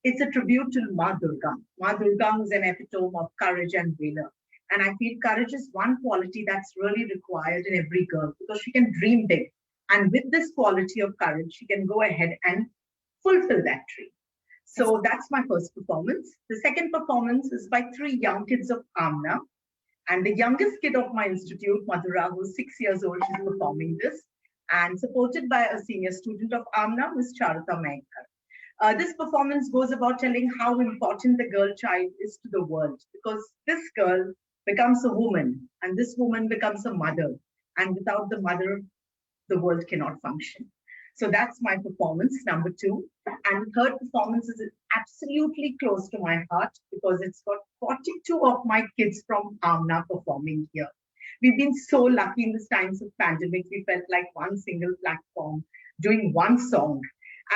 R: it's a tribute to Ma Durga. Ma Durga is an epitome of courage and valor. And I feel courage is one quality that's really required in every girl because she can dream big. And with this quality of courage, she can go ahead and fulfill that dream. So that's my first performance. The second performance is by 3 young kids of Amna. And the youngest kid of my institute, Madhura, who's 6 years old, she's performing this. And supported by a senior student of Amna, Ms. Charita Maikar. This performance goes about telling how important the girl child is to the world. Because this girl becomes a woman, and this woman becomes a mother. And without the mother, the world cannot function. So that's my performance, number 2. And the third performance is absolutely close to my heart because it's got 42 of my kids from Amna performing here. We've been so lucky in these times of pandemic. We felt like one single platform doing one song.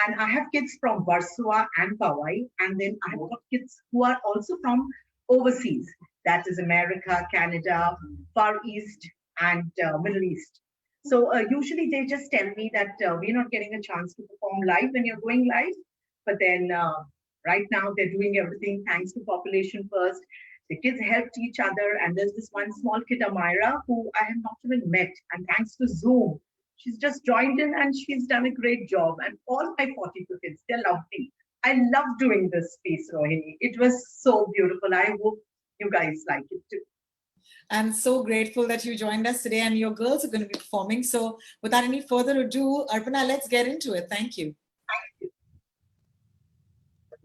R: And I have kids from Varsua and Powai. And then I have got kids who are also from overseas. That is America, Canada, Far East, and Middle East. So usually they just tell me that we're not getting a chance to perform live when you're going live. But then right now they're doing everything thanks to Population First. The kids helped each other. And there's this one small kid, Amira, who I have not even met. And thanks to Zoom, she's just joined in and she's done a great job. And all my 42 kids, they're lovely. I love doing this piece, Rohini. It was so beautiful. I hope you guys like it too.
B: I'm so grateful that you joined us today and your girls are going to be performing. So without any further ado, Arpana, let's get into it. Thank you.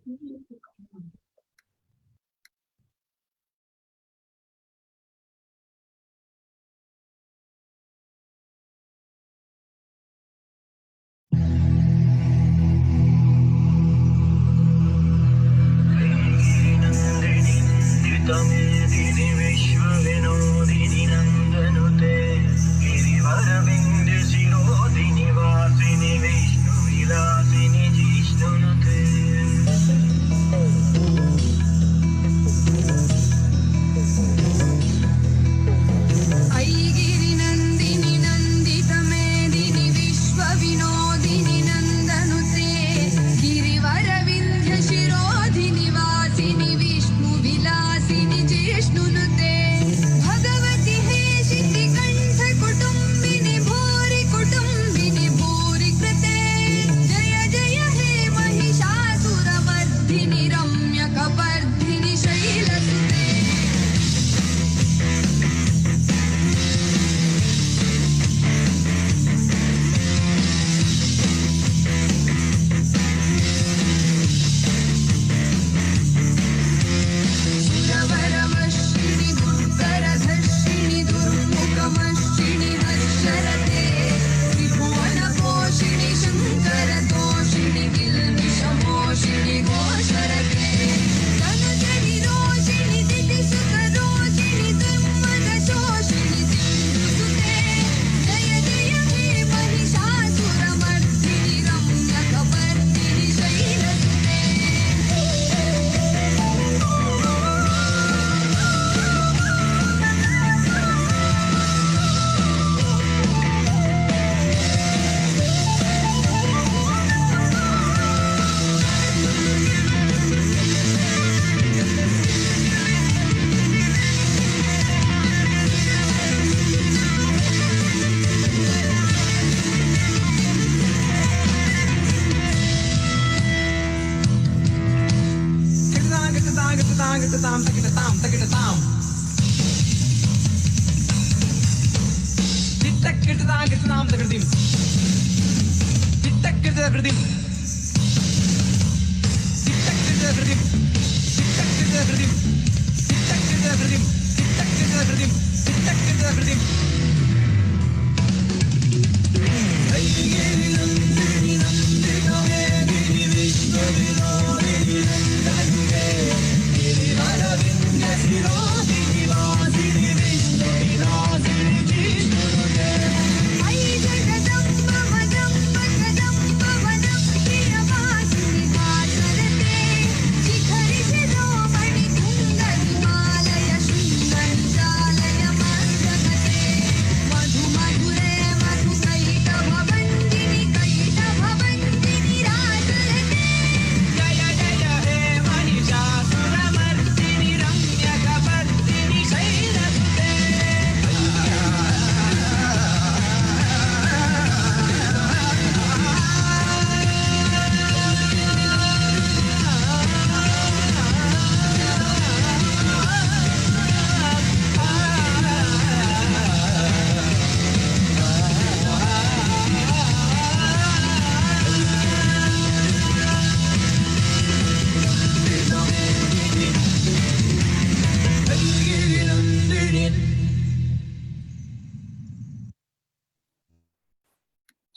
R: Thank you.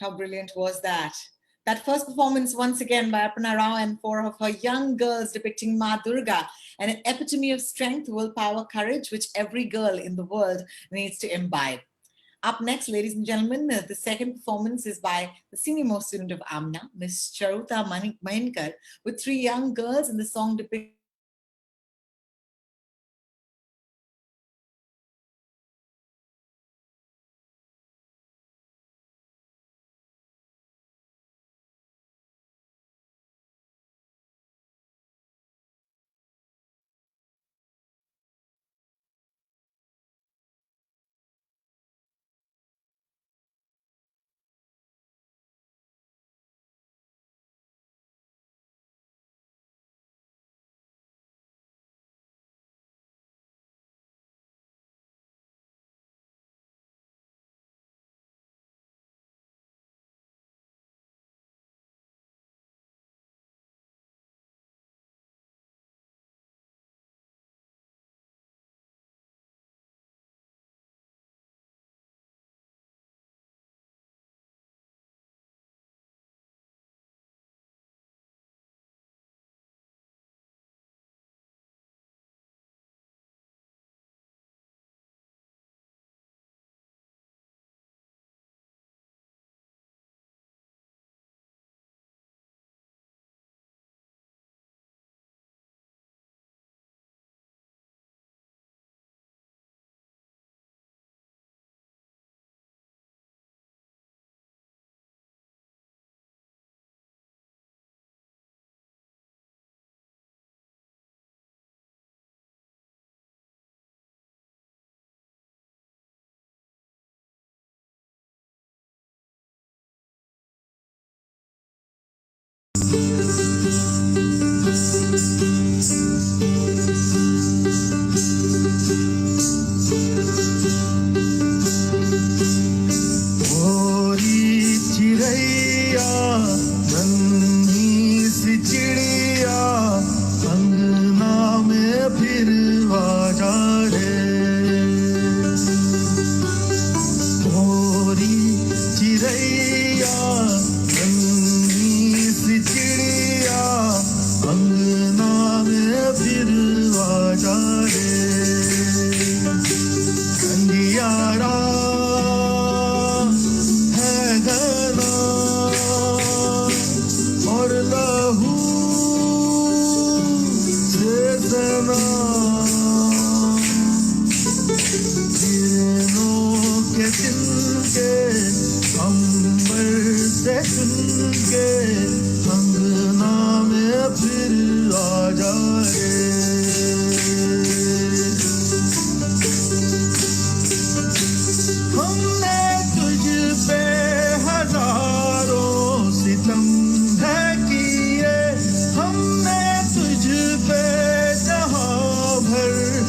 B: How brilliant was that? That first performance, once again, by Aparna Rao and 4 of her young girls depicting Ma Durga, an epitome of strength, willpower, courage, which every girl in the world needs to imbibe. Up next, ladies and gentlemen, the second performance is by the senior-most student of Amna, Miss Charuta Mahinkar, with 3 young girls, and the song depicts
S: हमने तुझ पे जहां भर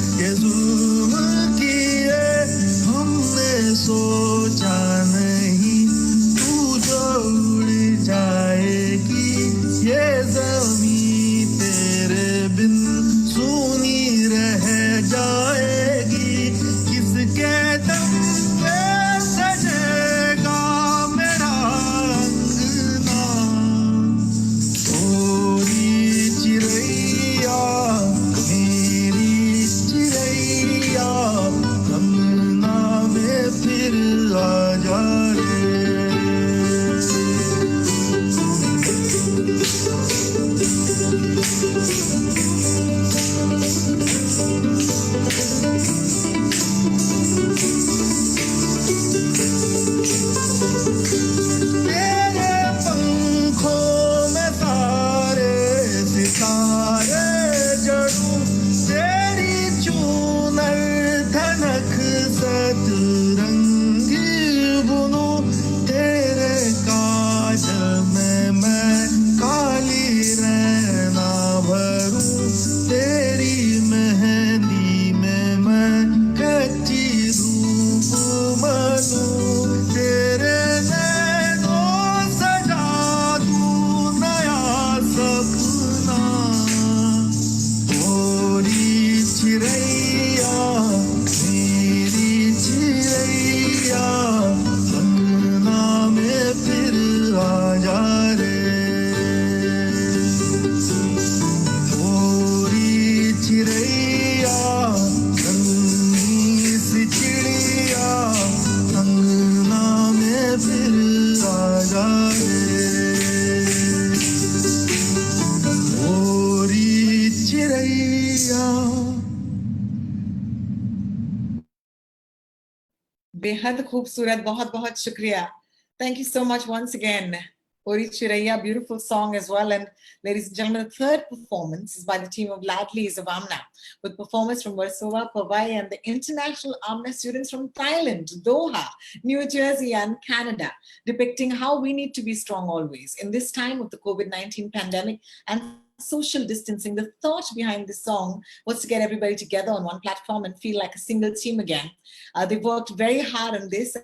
S: सोचा नहीं तू जो उड़ जाएगी, ये ज़मीं तेरे बिन सूनी रह जाएगी। किसके दम पे सजेगा मेरा अंगना, थोड़ी चिड़ैया मेरी चिड़ैया, अंगना में फिर आ जा रे। तेरे पंखों में सारे सितारे जड़ूं, तेरी चूनर धनक सतरंगी बुनूं, तेरे काजल में मैं काली रैना भरूं, तेरी मेहंदी में मैं कच्ची धूप मनूं, तेरे नैनों सजा दूं नया सपना। थोड़ी चिड़ैया मेरी चिड़ैया, अंगना में फिर आ जा रे। थोड़ी चिड़ैया नन्ही सी चिड़िया, अंगना में फिर आ जा रे। थोड़ी चिड़ैया।
B: बेहद खूबसूरत, बहुत बहुत शुक्रिया. Thank you so much once again. Ori Chiraiya, beautiful song as well. And ladies and gentlemen, the third performance is by the team of Ladlis of Amna, with performers from Warsaw, Powai, and the international Amna students from Thailand, Doha, New Jersey, and Canada, depicting how we need to be strong always. In this time of the COVID-19 pandemic and social distancing, the thought behind this song was to get everybody together on one platform and feel like a single team again. They've worked very hard on this.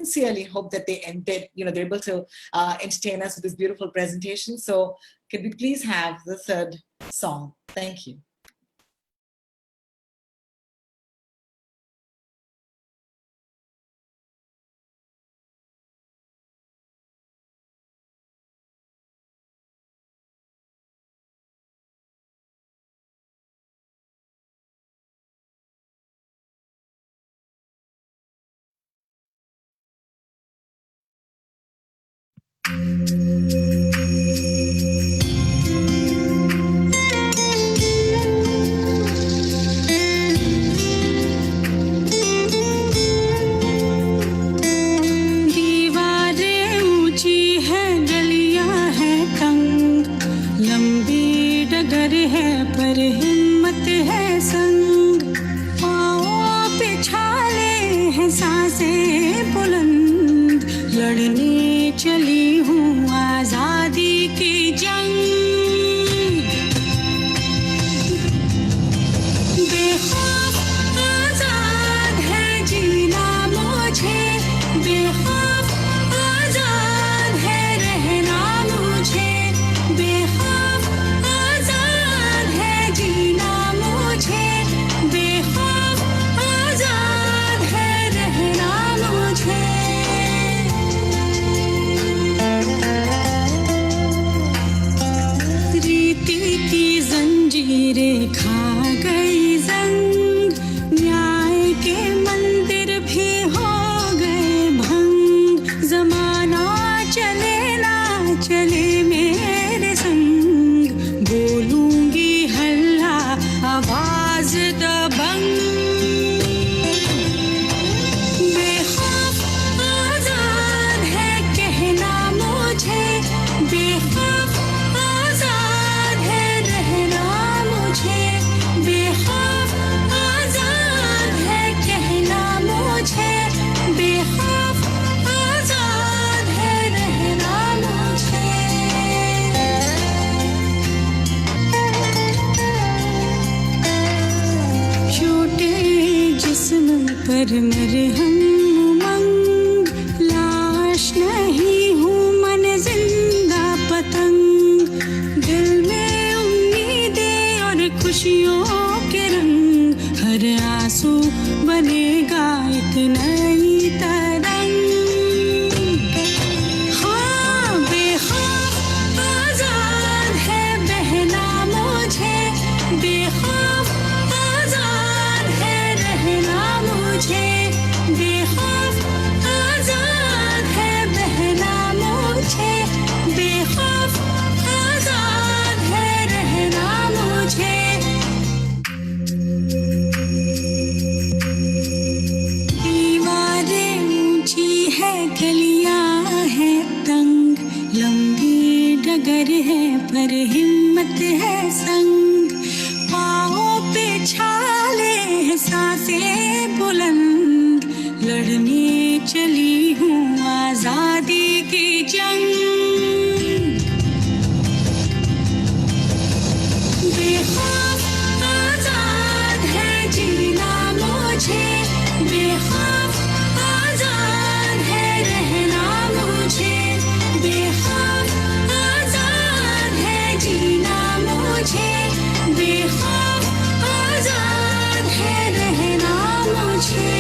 B: Sincerely hope that they're able to entertain us with this beautiful presentation. So could we please have the third song? Thank you.
T: दीवारें ऊंची है, गलियां है तंग, लंबी डगर है पर हिम्मत है संग, पाँव पे छाले हैं सांसें बुलंद, लड़ने चली हूँ आजादी की जंग। बेखौफ आजाद है जीना मुझे, बेखौफ आजाद है रहना मुझे, बेखौफ आजाद है जीना मुझे, बेखौफ आजाद है रहना मुझे। रीति की जंजीरें खा गई जंग, न्याय के मंदिर भी हो गए भंग, जमाना चले ना चले मेरे संग, बोलूंगी हल्ला आवाज दबंग। बेखौफ आजाद है कहना मुझे, बेखौफ आजाद है रहना मुझे, बेखौफ आजाद है कहना मुझे, बेखौफ आजाद है रहना मुझे। छोटे जिस्म पर मरहम खुश नहीं हूँ मन जिंदा पतंग, दिल में उम्मीदें और खुशियों के रंग, हर आंसू बनेगा एक नई तरंग। हाँ बेखौफ आजाद है बहना मुझे, बेखौफ आजाद है रहना मुझे, बेखौफ आजाद है बहना मुझे, बेखौफ आजाद है रहना मुझे। दीवारें ऊंची है गलियां है तंग, लंबी डगर है पर हिम्मत है संग, पाँवों पे छाले सांसें बुलंद, लड़ने चली हूँ आजादी की जंग। बेखौफ आजाद है जीना मुझे, बेखौफ आजाद है रहना मुझे, बेखौफ आजाद है जीना मुझे, बेखौफ आजाद है रहना मुझे।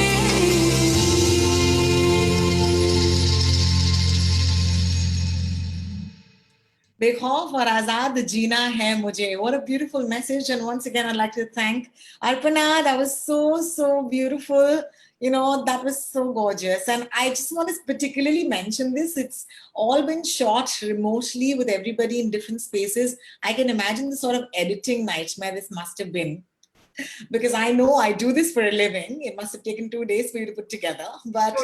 B: बेखौफ और आजाद जीना है मुझे. What a beautiful message. And once again, I'd like to thank Arpana. That was so beautiful. You know, that was so gorgeous. And I just want to particularly mention this. It's all been shot remotely with everybody in different spaces. I can imagine the sort of editing nightmare this must have been, because I know I do this for a living. It must have taken 2 days for you to put together. But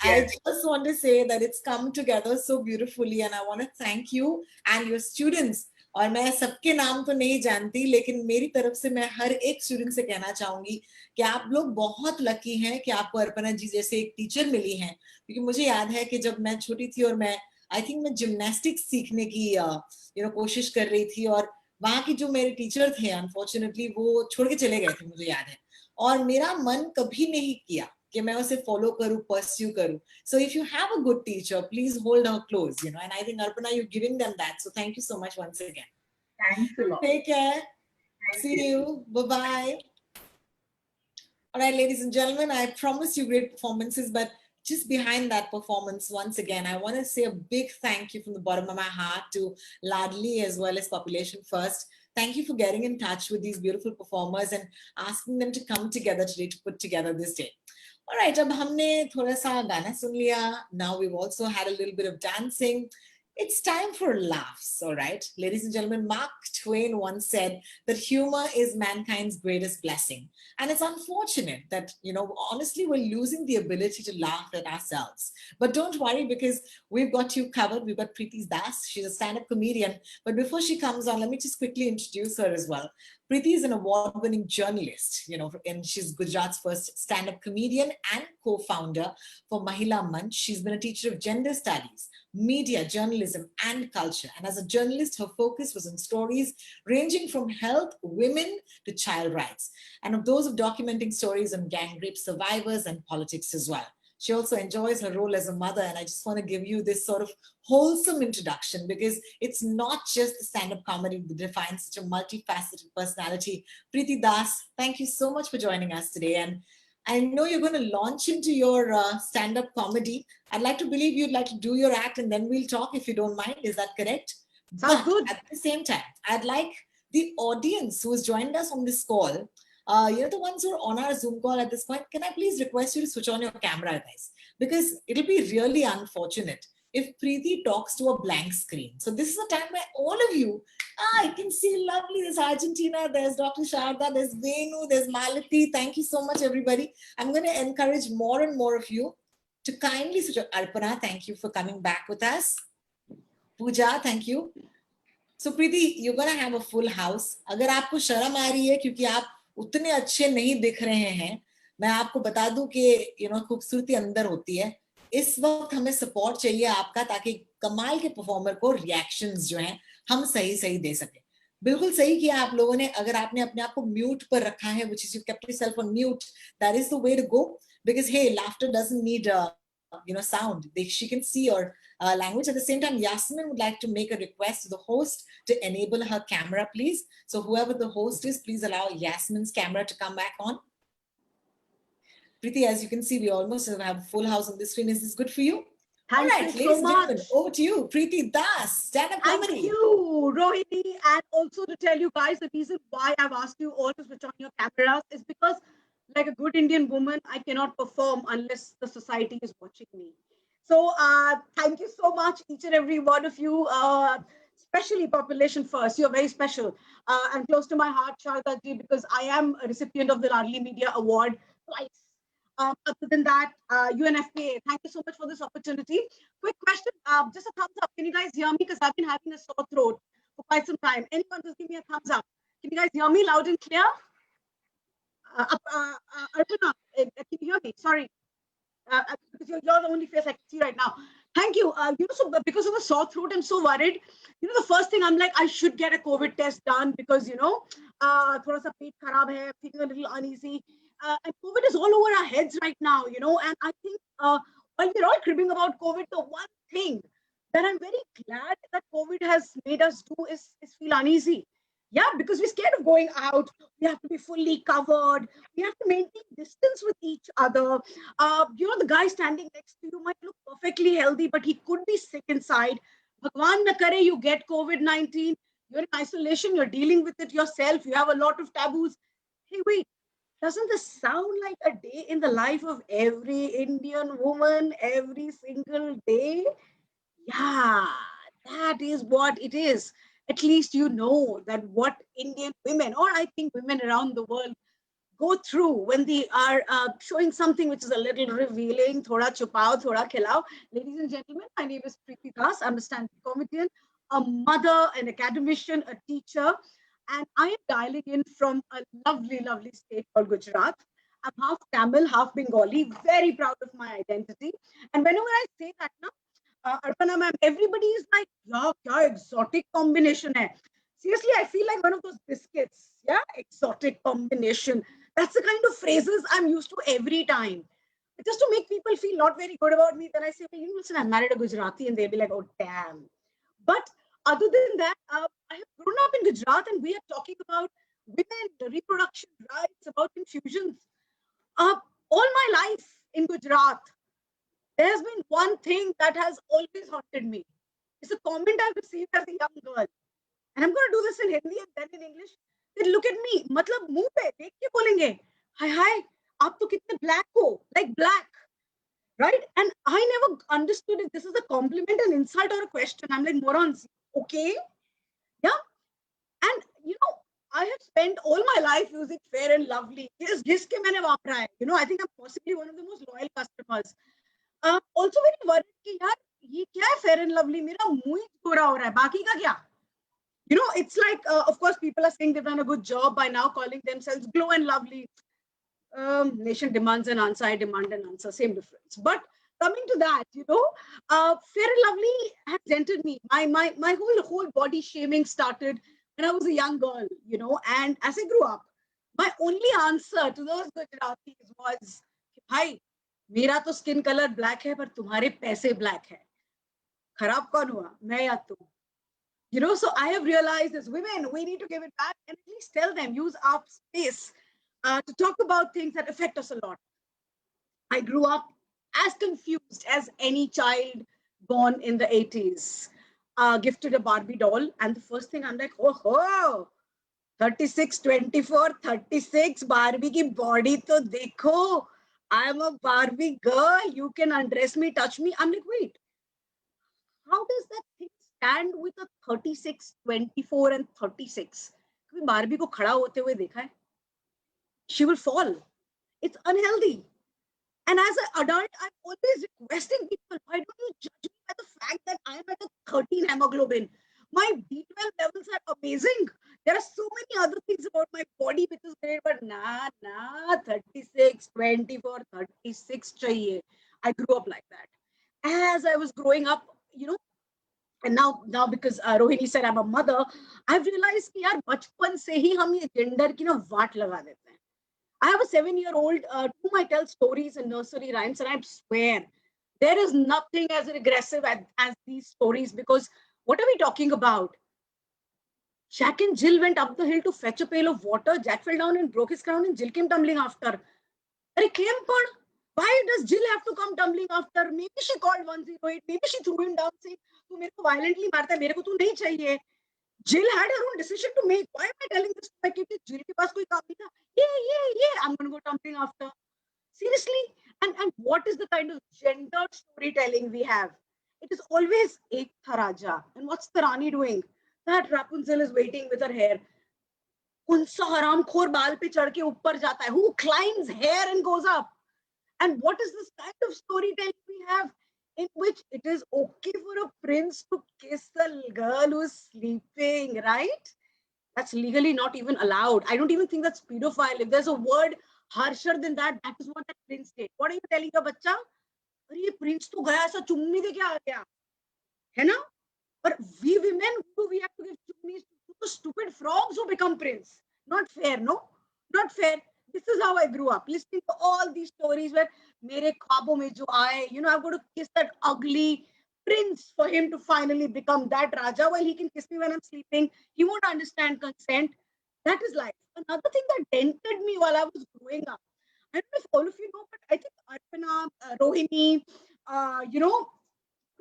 B: I just want to say that it's come together so beautifully, and I want to thank you and your students. और मैं सबके नाम तो नहीं जानती, लेकिन मेरी तरफ से मैं हर एक स्टूडेंट से कहना चाहूंगी कि आप लोग बहुत लकी हैं कि आपको अर्पणा जी जैसे एक टीचर मिली हैं. क्योंकि मुझे याद है कि जब मैं छोटी थी और मैं आई थिंक मैं जिम्नास्टिक्स सीखने की कोशिश कर रही थी, और वहाँ की जो मेरे टीचर थे अनफॉर्चुनेटली वो छोड़ के चले गए थे, मुझे याद है. और मेरा मन कभी नहीं किया कि मैं उसे फॉलो करूं, परस्यू करूं. So if you have a good teacher, please hold her close, you know. And I think Arpana, you're giving them that. So thank you so much once again.
R: Thanks a lot.
B: Take care. See you. Bye-bye. All right, ladies and gentlemen, I promised you great performances, but just behind that performance, once again, I want to say a big thank you from the bottom of my heart to Ladli as well as Population First. Thank you for getting in touch with these beautiful performers and asking them to come together today to put together this day. All right, अब हमने थोड़ा सा गाना सुन लिया. Now we've also had a little bit of dancing. It's time for laughs, all right? Ladies and gentlemen, Mark Twain once said that humor is mankind's greatest blessing. And it's unfortunate that, you know, honestly, we're losing the ability to laugh at ourselves. But don't worry, because we've got you covered. We've got Preeti Das. She's a stand-up comedian. But before she comes on, let me just quickly introduce her as well. Preeti is an award-winning journalist, you know, and she's Gujarat's first stand-up comedian and co-founder for Mahila Manch. She's been a teacher of gender studies, media, journalism, and culture. And as a journalist, her focus was on stories ranging from health, women, to child rights, and of those of documenting stories on gang rape survivors and politics as well. She also enjoys her role as a mother, and I just want to give you this sort of wholesome introduction, because it's not just the stand-up comedy that defines such a multifaceted personality. Preeti Das, thank you so much for joining us today. And I know you're going to launch into your stand-up comedy. I'd like to believe you'd like to do your act and then we'll talk if you don't mind. Is that correct?
R: Sounds good.
B: At the same time, I'd like the audience who has joined us on this call, you know, the ones who are on our Zoom call at this point, can I please request you to switch on your camera, guys? Because it'll be really unfortunate if Preeti talks to a blank screen. So this is a time where all of you, I can see lovely, there's Argentina, there's Dr. Sharda, there's Venu, there's Malati. Thank you so much, everybody. I'm going to encourage more and more of you to kindly switch on. Arpana, thank you for coming back with us. Pooja, thank you. So Preeti, you're going to have a full house. अगर आपको शर्म आ रही है क्योंकि आप उतने अच्छे नहीं दिख रहे हैं, मैं आपको बता दूं कि you know, खूबसूरती अंदर होती है. इस वक्त हमें सपोर्ट चाहिए आपका, ताकि कमाल के परफॉर्मर को रिएक्शंस जो हैं हम सही दे सके. बिल्कुल सही किया आप लोगों ने. अगर आपने अपने आप को म्यूट पर रखा है, which is you kept yourself on mute, that is the way to go, because hey, laughter doesn't need sound. She can see your language. At the same time, Yasmin would like to make a request to the host to enable her camera, please. So whoever the host is, please allow Yasmin's camera to come back on. Preeti, as you can see, we almost have a full house on the screen. Is this good for you? All right, ladies and gentlemen, over to you, Preeti Das, stand-up comedy.
U: Thank you, Rohini. And also to tell you guys, the reason why I've asked you all to switch on your cameras is because, like a good Indian woman, I cannot perform unless the society is watching me. So thank you so much, each and every one of you, especially Population First. You're very special and close to my heart, Sharda ji, because I am a recipient of the Ladli Media Award twice. Other than that, UNFPA, thank you so much for this opportunity. Quick question, just a thumbs up. Can you guys hear me? Because I've been having a sore throat for quite some time. Anyone just give me a thumbs up. Can you guys hear me loud and clear? Arpana, can you hear me? Sorry. Because you're the only face I can see right now. Thank you. So because of the sore throat, I'm so worried. The first thing I'm like, I should get a COVID test done because, thoda sa peet kharab hai, feeling a little uneasy. And COVID is all over our heads right now, and I think while we're all cribbing about COVID, the one thing that I'm very glad that COVID has made us do is feel uneasy. Yeah, because we're scared of going out. We have to be fully covered. We have to maintain distance with each other. The guy standing next to you might look perfectly healthy, but he could be sick inside. Bhagwan na kare, you get COVID-19. You're in isolation. You're dealing with it yourself. You have a lot of taboos. Hey, wait. Doesn't this sound like a day in the life of every Indian woman every single day? Yeah, that is what it is. At least you know that what Indian women, or I think women around the world, go through when they are showing something which is a little revealing. Thoda chupao, thoda khilao. Ladies and gentlemen, my name is Preeti Das. I'm a stand-up comedian, a mother, an academician, a teacher. And I am dialing in from a lovely, lovely state called Gujarat. I'm half Tamil, half Bengali, very proud of my identity. And whenever I say that, Arpana ma'am, everybody is like, yeah, kya exotic combination hai. Seriously, I feel like one of those biscuits. Yeah, exotic combination. That's the kind of phrases I'm used to every time. Just to make people feel not very good about me, then I say, well, listen, I married a Gujarati, and they'll be like, oh, damn. But other than that, I have grown up in Gujarat and we are talking about women, reproduction rights, about infusions. All my life in Gujarat, there has been one thing that has always haunted me. It's a comment I've received as a young girl. And I'm going to do this in Hindi and then in English. They look at me, matlab muh pe, dekh ke bolenge, hi, aap to kitne black ho, like black. Right? And I never understood if this is a compliment, an insult, or a question. I'm like, morons. Okay, yeah, and I have spent all my life using Fair and Lovely. Yes, jiske maine wapra hai. I think I'm possibly one of the most loyal customers. Also very worried ki yaar, ye kya hai Fair and Lovely? Mera muh hi gora ho raha hai. Baki ka kya? It's like, of course, people are saying they've done a good job by now calling themselves Glow and Lovely. Nation demands an answer. I demand an answer. Same difference, but. Coming to that, Fair and Lovely has entered me. My whole body shaming started when I was a young girl, and as I grew up, my only answer to those Gujaratis was, "Bhai, mera to skin color black hai, but tumhare paise black hai. Kharab kaun hua? Main ya tum?" So I have realized as women, we need to give it back and at least tell them, use our space to talk about things that affect us a lot. I grew up as confused as any child born in the 80s, gifted a Barbie doll. And the first thing I'm like, oh, 36, 24, 36, Barbie ki body to dekho. I'm a Barbie girl. You can undress me, touch me. I'm like, wait, how does that thing stand with a 36, 24, and 36? Barbie ko khada hote hue dekha hai. She will fall. It's unhealthy. And as an adult, I'm always requesting people, why don't you judge me by the fact that I'm at a 13 hemoglobin? My B12 levels are amazing. There are so many other things about my body which is great, but nah, 36, 24, 36 chahiye. I grew up like that. As I was growing up, and now because Rohini said I'm a mother, I've realized that yaar, bachpan se hi hum ye gender ki na vaat laga dete hain. I have a 7-year-old whom I tell stories and nursery rhymes, and I swear There is nothing as regressive as these stories, because what are we talking about? Jack and Jill went up the hill to fetch a pail of water. Jack fell down and broke his crown, and Jill came tumbling after. Why does Jill have to come tumbling after? Maybe she called 108. Maybe she threw him down saying, "Tu mere ko violently marta hai, mere ko tu nahi chahiye." Jill had her own decision to make. Why am I telling this to my kid? Jill ke paas koi kaam nahi tha. Yeah, I'm going to go tumbling after. Seriously? And what is the kind of gendered storytelling we have? It is always Ek Tha Raja. And what's the Rani doing? That Rapunzel is waiting with her hair. Kunsa haramkhor baal pe chad ke uppar jata hai. Who climbs hair and goes up? And what is this kind of storytelling we have, in which it is okay for a prince to kiss a girl who's sleeping, right? That's legally not even allowed. I don't even think that's pedophile. If there's a word harsher than that, that is what that prince did. What are you telling your bacha? Arey, ye prince to gaya aisa chumni de kya aa gaya? Hai na? But we women, who do we have to give chumnis to? The stupid frogs who become prince. Not fair, no? Not fair. This is how I grew up, listening to all these stories where mere khwabon mein jo aaye, you know, I've got to kiss that ugly prince for him to finally become that Raja, while he can kiss me when I'm sleeping. He won't understand consent. That is life. Another thing that dented me while I was growing up, I don't know if all of you know, but I think Arpana, Rohini, you know,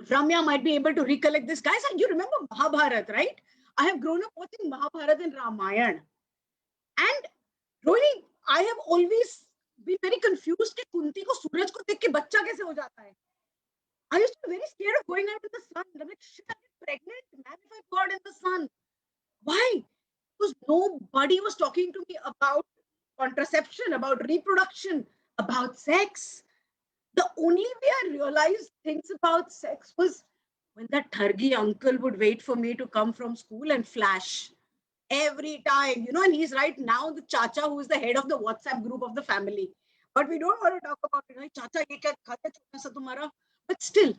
U: Ramya might be able to recollect this. Guys, you remember Mahabharata, right? I have grown up watching Mahabharata and Ramayana. And Rohini, I have always been very confused कि कुंती को सूरज को देख के बच्चा कैसे हो जाता है. I used to be very scared of going out in the sun. I'm like, shit, I get pregnant, man, if I got in the sun. Why? Because nobody was talking to me about contraception, about reproduction, about sex. The only way I realized things about sex was when that Thargi uncle would wait for me to come from school and flash. Every time, you know, and he's right now the Chacha who is the head of the WhatsApp group of the family. But we don't want to talk about it. Right? Chacha, ye kya khate chota sa tumhara? But still,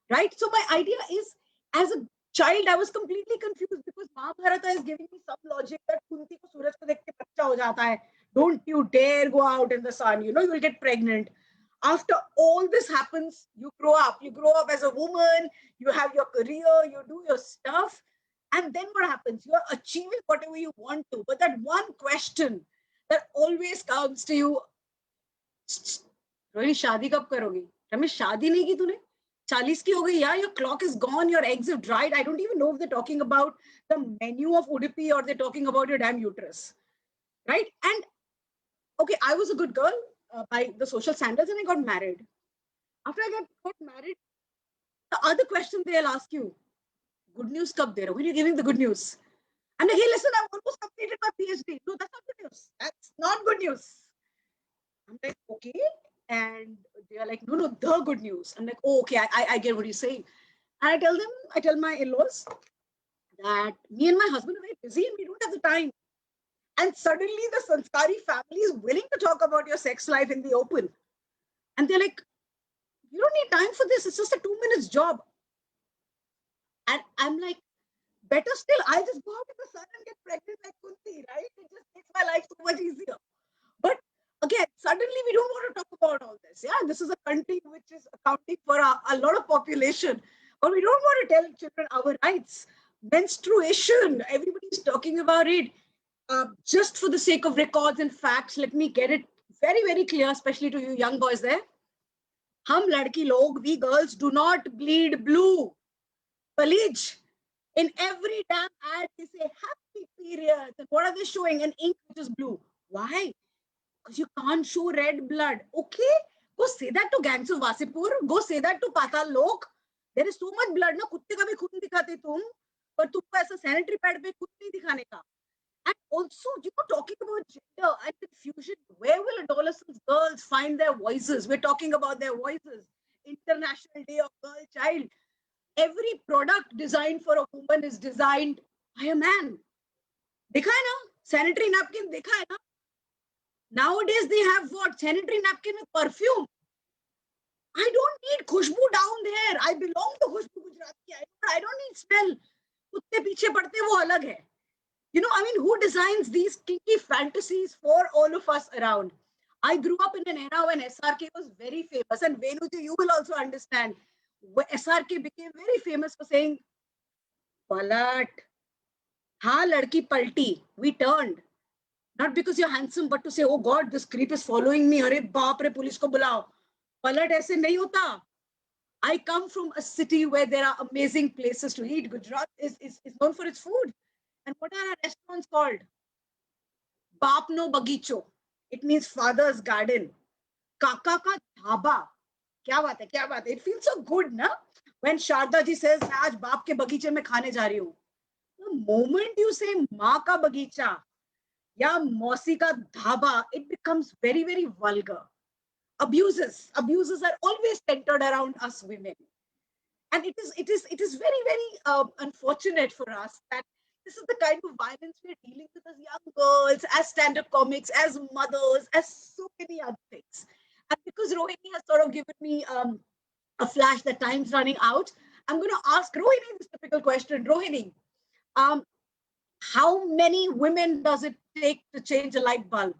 U: right? So my idea is, as a child, I was completely confused because Mahabharata is giving me some logic that Kunti ko suraj ko dekh ke bachcha ho jata hai. Don't you dare go out in the sun. You know, you will get pregnant. After all this happens, you grow up. You grow up as a woman. You have your career. You do your stuff. And then what happens? You are achieving whatever you want to. But that one question that always comes to you, Rohini, शादी कब करोगी? रमेश, शादी नहीं की तूने? 40 की हो गई, yeah, your clock is gone, your eggs have dried. I don't even know if they're talking about the menu of Udupi or they're talking about your damn uterus. Right? And okay, I was a good girl by the social standards and I got married. After I got married, the other question they'll ask you, good news kab de rahe ho? When are you giving the good news? I'm like, hey, listen, I've almost completed my PhD. No, that's not good news. That's not good news. I'm like, okay. And they're like, no, the good news. I'm like, oh, okay, I get what you're saying. And I tell my in-laws that me and my husband are very busy and we don't have the time. And suddenly the Sanskari family is willing to talk about your sex life in the open. And they're like, you don't need time for this. It's just a 2 minutes job. And I'm like, better still, I'll just go out in the sun and get pregnant like Kunti, right? It just makes my life so much easier. But again, suddenly we don't want to talk about all this. Yeah, this is a country which is accounting for a lot of population. But we don't want to tell children our rights. Menstruation, everybody's talking about it. Just for the sake of records and facts, let me get it very, very clear, especially to you young boys there. Hum ladki log, we girls do not bleed blue. Palij. In every damn ad, they say happy periods. And what are they showing? An ink which is blue. Why? Because you can't show red blood. Okay? Go say that to Gangs of Wasipur. Go say that to Patal Lok. There is so much blood. Na kutte ka bhi khun dikhate tum. But tumko aisa sanitary pad pe khun nahi dikhane ka. And also, you know, talking about gender and confusion, where will adolescent girls find their voices? We're talking about their voices. International Day of Girl Child. Every product designed for a woman is designed by a man. Dekha hai na? Sanitary napkin dekha hai na? Nowadays they have what? Sanitary napkin with perfume. I don't need khushbu down there. I belong to Khushbu Gujarati. I don't need smell. Kutte piche padte wo alag hai. You know, I mean, who designs these kinky fantasies for all of us around? I grew up in an era when SRK was very famous, and Venuji, you will also understand. SRK became very famous for saying, "Palat, ha ladki palti." We turned, not because you're handsome, but to say, "Oh God, this creep is following me. Arey baap re, police ko bulao." Palat aise nahi hota. I come from a city where there are amazing places to eat. Gujarat is known for its food. And what are our restaurants called? Baap no bagicho. It means father's garden. Kaka ka dhaba. Kya baat hai, kya baat hai. It feels so good, na? When Sharda ji says, "मैं आज बाप के बगीचे में खाने जा रही हूँ." The moment you say माँ का बगीचा या मौसी का धाबा, it becomes very, very vulgar. Abuses are always centered around us women. And it is very, very unfortunate for us that this is the kind of violence we're dealing with as young girls, as stand-up comics, as mothers, as so many other things. And because Rohini has sort of given me a flash that time's running out, I'm going to ask Rohini this typical question. Rohini, how many women does it take to change a light bulb?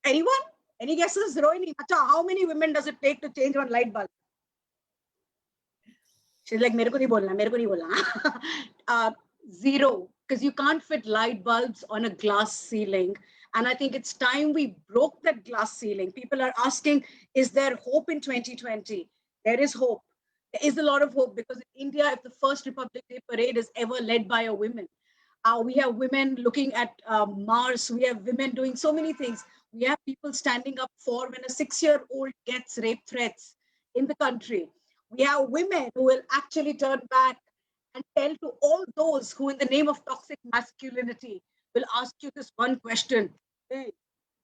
U: Anyone? Any guesses? Rohini, how many women does it take to change one light bulb? She's like, "Mere ko nahi bolna." Zero, because you can't fit light bulbs on a glass ceiling. And I think it's time we broke that glass ceiling. People are asking, is there hope in 2020? There is hope. There is a lot of hope, because in India, if the first Republic Day parade is ever led by a woman, we have women looking at Mars. We have women doing so many things. We have people standing up for when a 6-year-old gets rape threats in the country. We have women who will actually turn back and tell to all those who, in the name of toxic masculinity, will ask you this one question. Hey,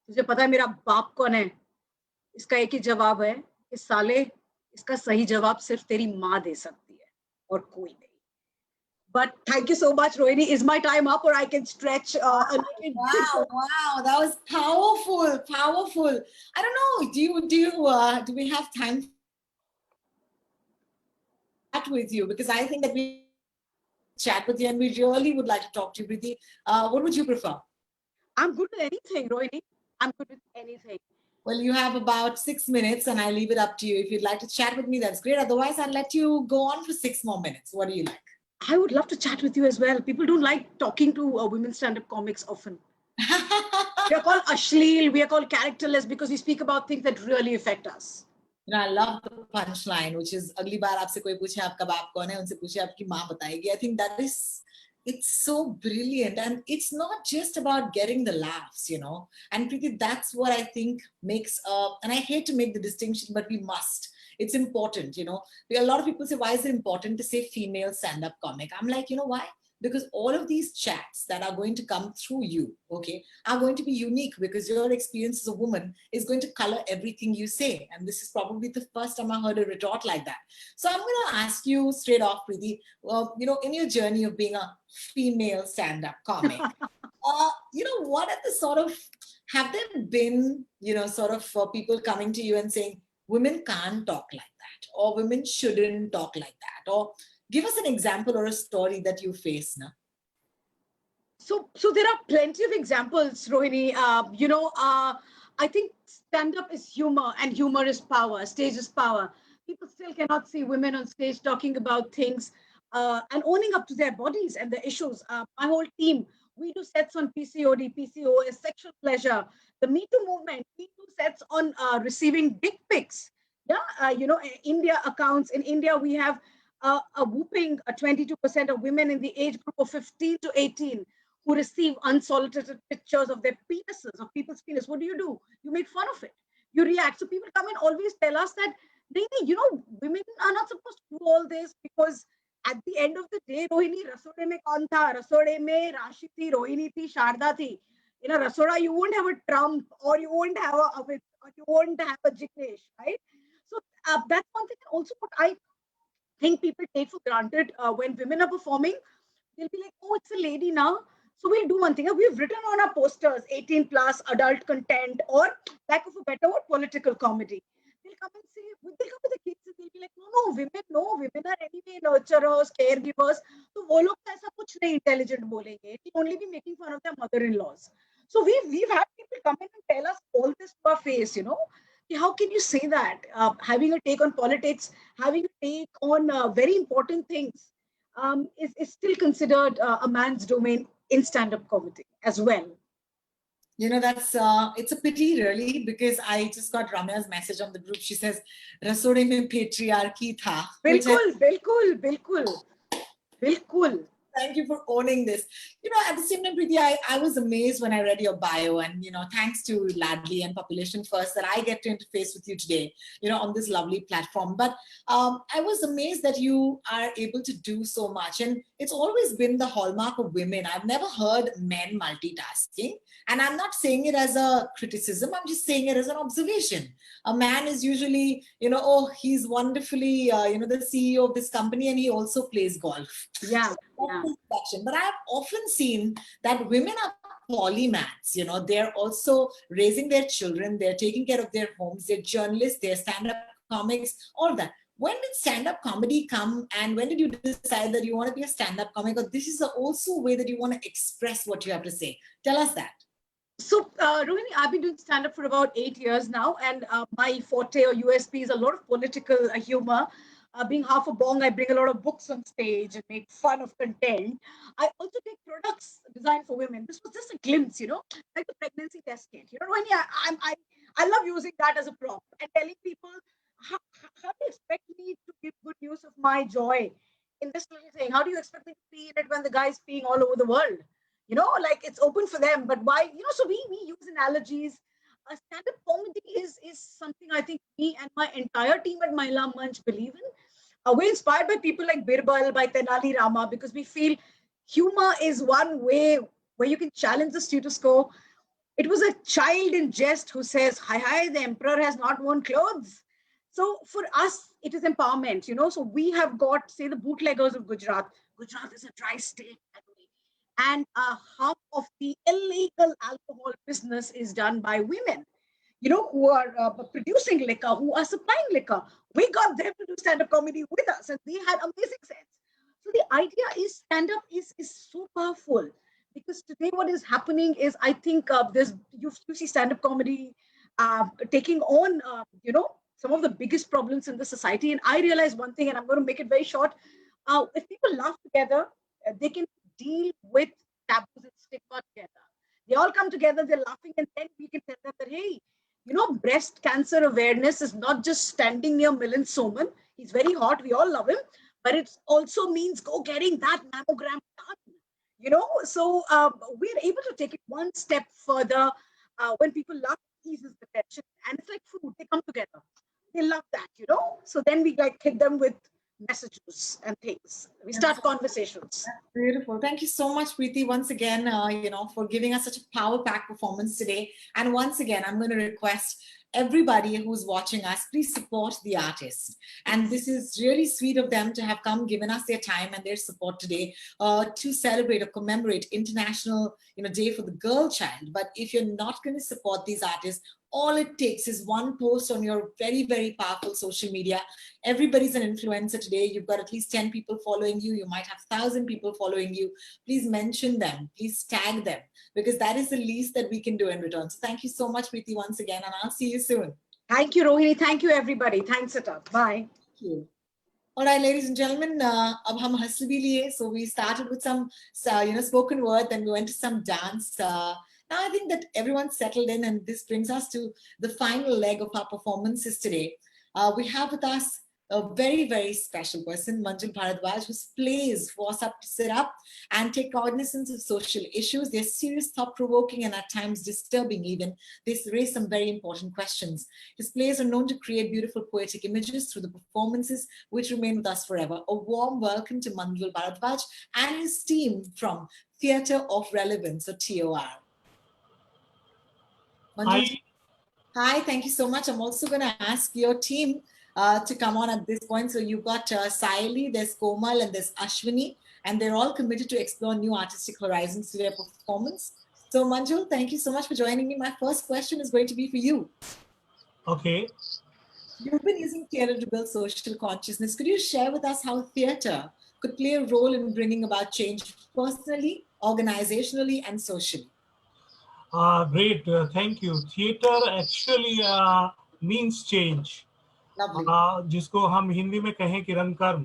U: तुझे पता है मेरा बाप कौन है? इसका एक ही जवाब है कि साले, इसका सही जवाब सिर्फ तेरी माँ दे सकती है और कोई नहीं. But thank you so much, Rohini. Is my time up, or I can stretch a little bit?
B: Wow, that was powerful. I don't know. Do we have time to chat with you? Because I think that we chat with you, and we really would like to talk to you, Preeti. What would you prefer?
U: I'm good with anything, Rohini. I'm good with anything.
B: Well, you have about 6 minutes, and I leave it up to you. If you'd like to chat with me, that's great. Otherwise, I'll let you go on for 6 more minutes. What do you like?
U: I would love to chat with you as well. People don't like talking to women stand-up comics often. We are called ashleel, we are called characterless, because we speak about things that really affect us.
B: You know, I love the punchline, which is अगली बार आपसे कोई पूछे आपका बाप कौन है, उनसे पूछे आपकी माँ बताएगी. I think that is, it's so brilliant, and it's not just about getting the laughs, you know. And Preeti, that's what I think makes, and I hate to make the distinction, but we must. It's important, you know. A lot of people say, why is it important to say female stand-up comic? I'm like, you know why? Because all of these chats that are going to come through you, okay, are going to be unique, because your experience as a woman is going to color everything you say. And this is probably the first time I heard a retort like that. So I'm going to ask you straight off, Preeti, you know, in your journey of being a female stand-up comic, you know, what are the sort of, have there been, you know, sort of people coming to you and saying, women can't talk like that, or women shouldn't talk like that, or give us an example or a story that you face now.
U: So there are plenty of examples, Rohini. You know, I think stand-up is humor, and humor is power. Stage is power. People still cannot see women on stage talking about things and owning up to their bodies and their issues. My whole team, we do sets on PCOD, PCOS, sexual pleasure, the Me Too movement. We do sets on receiving dick pics. Yeah, you know, India accounts. In India, we have a whooping 22% of women in the age group of 15 to 18 who receive unsolicited pictures of their penises, of people's penis. What do? You make fun of it. You react. So people come and always tell us that, you know, women are not supposed to do all this, because at the end of the day, Rohini, Rasode mein kaun tha? Rasode mein Rashi thi, Rohini thi, Sharda thi. In a Rasoda, you won't have a Trump, or you won't have a Jignesh, right? So that's one thing. Also, what I think people take for granted when women are performing, they'll be like, oh, it's a lady now. So we'll do one thing. We've written on our posters, 18 plus, adult content, or lack of a better word, political comedy. They'll come and say, they'll come with the kids and they'll be like, no, women are anyway nurturers, caregivers. So wo log to aisa kuch nahi intelligent bolenge. It'll only be making fun of their mother-in-laws. So we've had people come in and tell us all this to our face, you know. How can you say that? Having a take on politics, having a take on very important things is still considered a man's domain in stand-up comedy as well.
B: You know, that's it's a pity really, because I just got Ramya's message on the group. She says, "Rasode mein patriarchy tha."
U: Bilkul.
B: Thank you for owning this. You know, at the same time, Preeti, I was amazed when I read your bio, and, you know, thanks to Ladli and Population First that I get to interface with you today, you know, on this lovely platform. But I was amazed that you are able to do so much. And it's always been the hallmark of women. I've never heard men multitasking. And I'm not saying it as a criticism. I'm just saying it as an observation. A man is usually, you know, oh, he's wonderfully, you know, the CEO of this company, and he also plays golf.
U: Yeah.
B: But I've often seen that women are polymaths, you know, they're also raising their children, they're taking care of their homes, they're journalists, they're stand-up comics, all that. When did stand-up comedy come, and when did you decide that you want to be a stand-up comic, or this is also a way that you want to express what you have to say? Tell us that.
U: So, Rohini, I've been doing stand-up for about 8 years now, and my forte or USP is a lot of political humor. Being half a bong, I bring a lot of books on stage and make fun of content. I also take products designed for women. This was just a glimpse, you know, like the pregnancy test kit. You know, Rohini, I love using that as a prop and telling people, how do you expect me to give good news of my joy in this little thing? How do you expect me to pee in it when the guy's peeing all over the world? You know, like, it's open for them, but why, you know, so we use analogies. Stand-up comedy is something I think me and my entire team at Mahila Manch believe in. We're inspired by people like Birbal, by Tenali Rama, because we feel humor is one way where you can challenge the status quo. It was a child in jest who says, hi, the emperor has not worn clothes. So for us, it is empowerment, you know. So we have got, say, the bootleggers of Gujarat. Gujarat is a dry state, and half of the illegal alcohol business is done by women, you know, who are producing liquor, who are supplying liquor. We got them to do stand-up comedy with us, and they had amazing sense. So the idea is stand-up is so powerful, because today what is happening is, I think you see stand-up comedy taking on, you know, some of the biggest problems in the society. And I realized one thing, and I'm going to make it very short. If people laugh together, they can deal with taboos and stigma together. They all come together, they're laughing, and then we can tell them that, hey, you know, breast cancer awareness is not just standing near Milind Soman. He's very hot, we all love him, but it also means go getting that mammogram done. You know, so we're able to take it one step further. When people laugh, it eases the tension, and it's like food, they come together. They love that, you know. So then we like hit them with messages and things. We start conversations.
B: That's beautiful. Thank you so much, Preeti, once again, you know, for giving us such a power-packed performance today. And once again, I'm going to request everybody who's watching us, please support the artist. And this is really sweet of them to have come, given us their time and their support today to celebrate or commemorate International, you know, Day for the Girl Child. But if you're not going to support these artists, all it takes is one post on your very, very powerful social media. Everybody's an influencer today. You've got at least 10 people following you. You might have 1,000 people following you. Please mention them. Please tag them, because that is the least that we can do in return. So thank you so much, Preeti, once again, and I'll see you soon.
U: Thank you, Rohini. Thank you, everybody. Thanks, Sita. Bye.
B: Thank you. All right, ladies and gentlemen, ab hum has bhi liye. So we started with some, you know, spoken word, then we went to some dance. Now I think that everyone's settled in, and this brings us to the final leg of our performances today. We have with us a very, very special person, Manjul Bharadwaj, whose plays force up to sit up and take cognizance of social issues. They're serious, thought-provoking, and at times disturbing even. They raise some very important questions. His plays are known to create beautiful poetic images through the performances, which remain with us forever. A warm welcome to Manjul Bharadwaj and his team from Theatre of Relevance, or TOR. Manjul, hi, thank you so much. I'm also going to ask your team to come on at this point. So you've got Saili, there's Komal, and there's Ashwini, and they're all committed to explore new artistic horizons to their performance. So Manjul, thank you so much for joining me. My first question is going to be for you.
A: Okay.
B: You've been using theatre to build social consciousness. Could you share with us how theatre could play a role in bringing about change personally, organizationally, and socially?
A: Great, thank you. Theater actually means change. जिसको हम हिंदी में कहें कि रंगकर्म,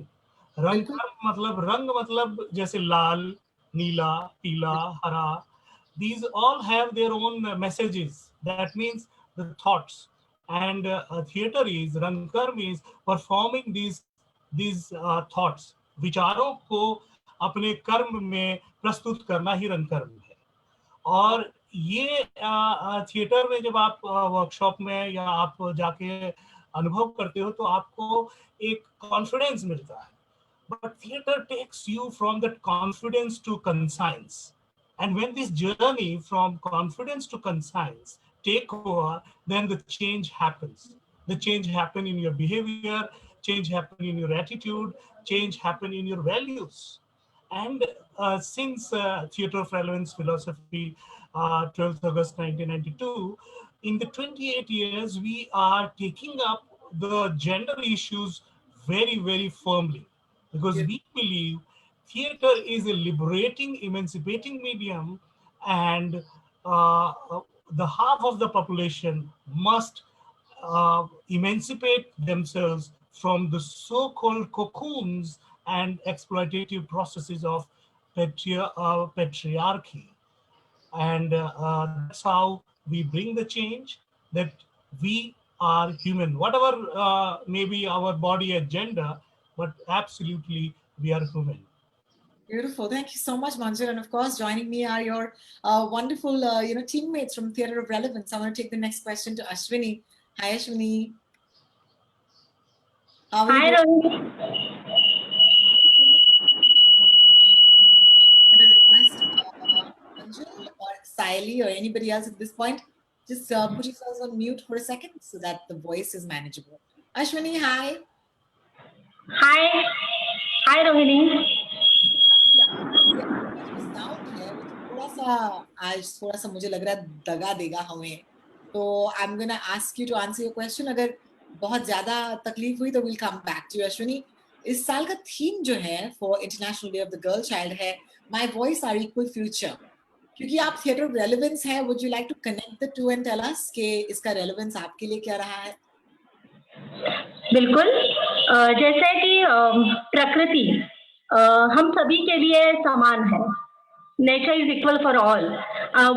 A: रंगकर्म मतलब रंग मतलब जैसे लाल, नीला, पीला, हरा. These all have their own messages. That means the thoughts. And theater is, रंगकर्म is performing these thoughts. विचारों को अपने कर्म में प्रस्तुत करना ही रंगकर्म है. और ये थिएटर में जब आप वर्कशॉप में या आप जाके अनुभव करते हो तो आपको एक कॉन्फिडेंस मिलता है. But theater takes you from that confidence to conscience. And when this journey from confidence to conscience take over, then the change happens. The change happen in your behavior, change happen in your attitude, change happen in your values. And since Theatre of Relevance Philosophy, 12th August 1992, in the 28 years, we are taking up the gender issues very, very firmly, because we believe theatre is a liberating, emancipating medium, and the half of the population must emancipate themselves from the so-called cocoons and exploitative processes of patriarchy. And that's how we bring the change, that we are human. Whatever may be our body and gender, but absolutely we are human.
B: Beautiful. Thank you so much, Manjul. And of course, joining me are your wonderful, teammates from Theatre of Relevance. I'm going to take the next question to Ashwini. Hi, Ashwini.
V: Hi, Rohini.
B: I'm going to request Manjul or Saili or anybody else at this point, just put yourselves on mute for a second so that the voice is manageable. Ashwini, hi.
V: Hi. Hi, Rohini.
B: आज थोड़ा सा मुझे लग रहा है दगा देगा हमें, तो I'm gonna ask you to answer your question. अगर बहुत ज्यादा तकलीफ हुई तो we'll come back to you, Ashwini. इस साल का थीम जो है for International Day of the Girl Child है My Voice Our Equal Future. क्योंकि आप Theatre of Relevance है, would you like to connect the two and tell us कि इसका relevance आपके लिए क्या रहा है?
V: बिल्कुल. जैसे कि प्रकृति हम सभी के लिए समान है. Nature is equal for all.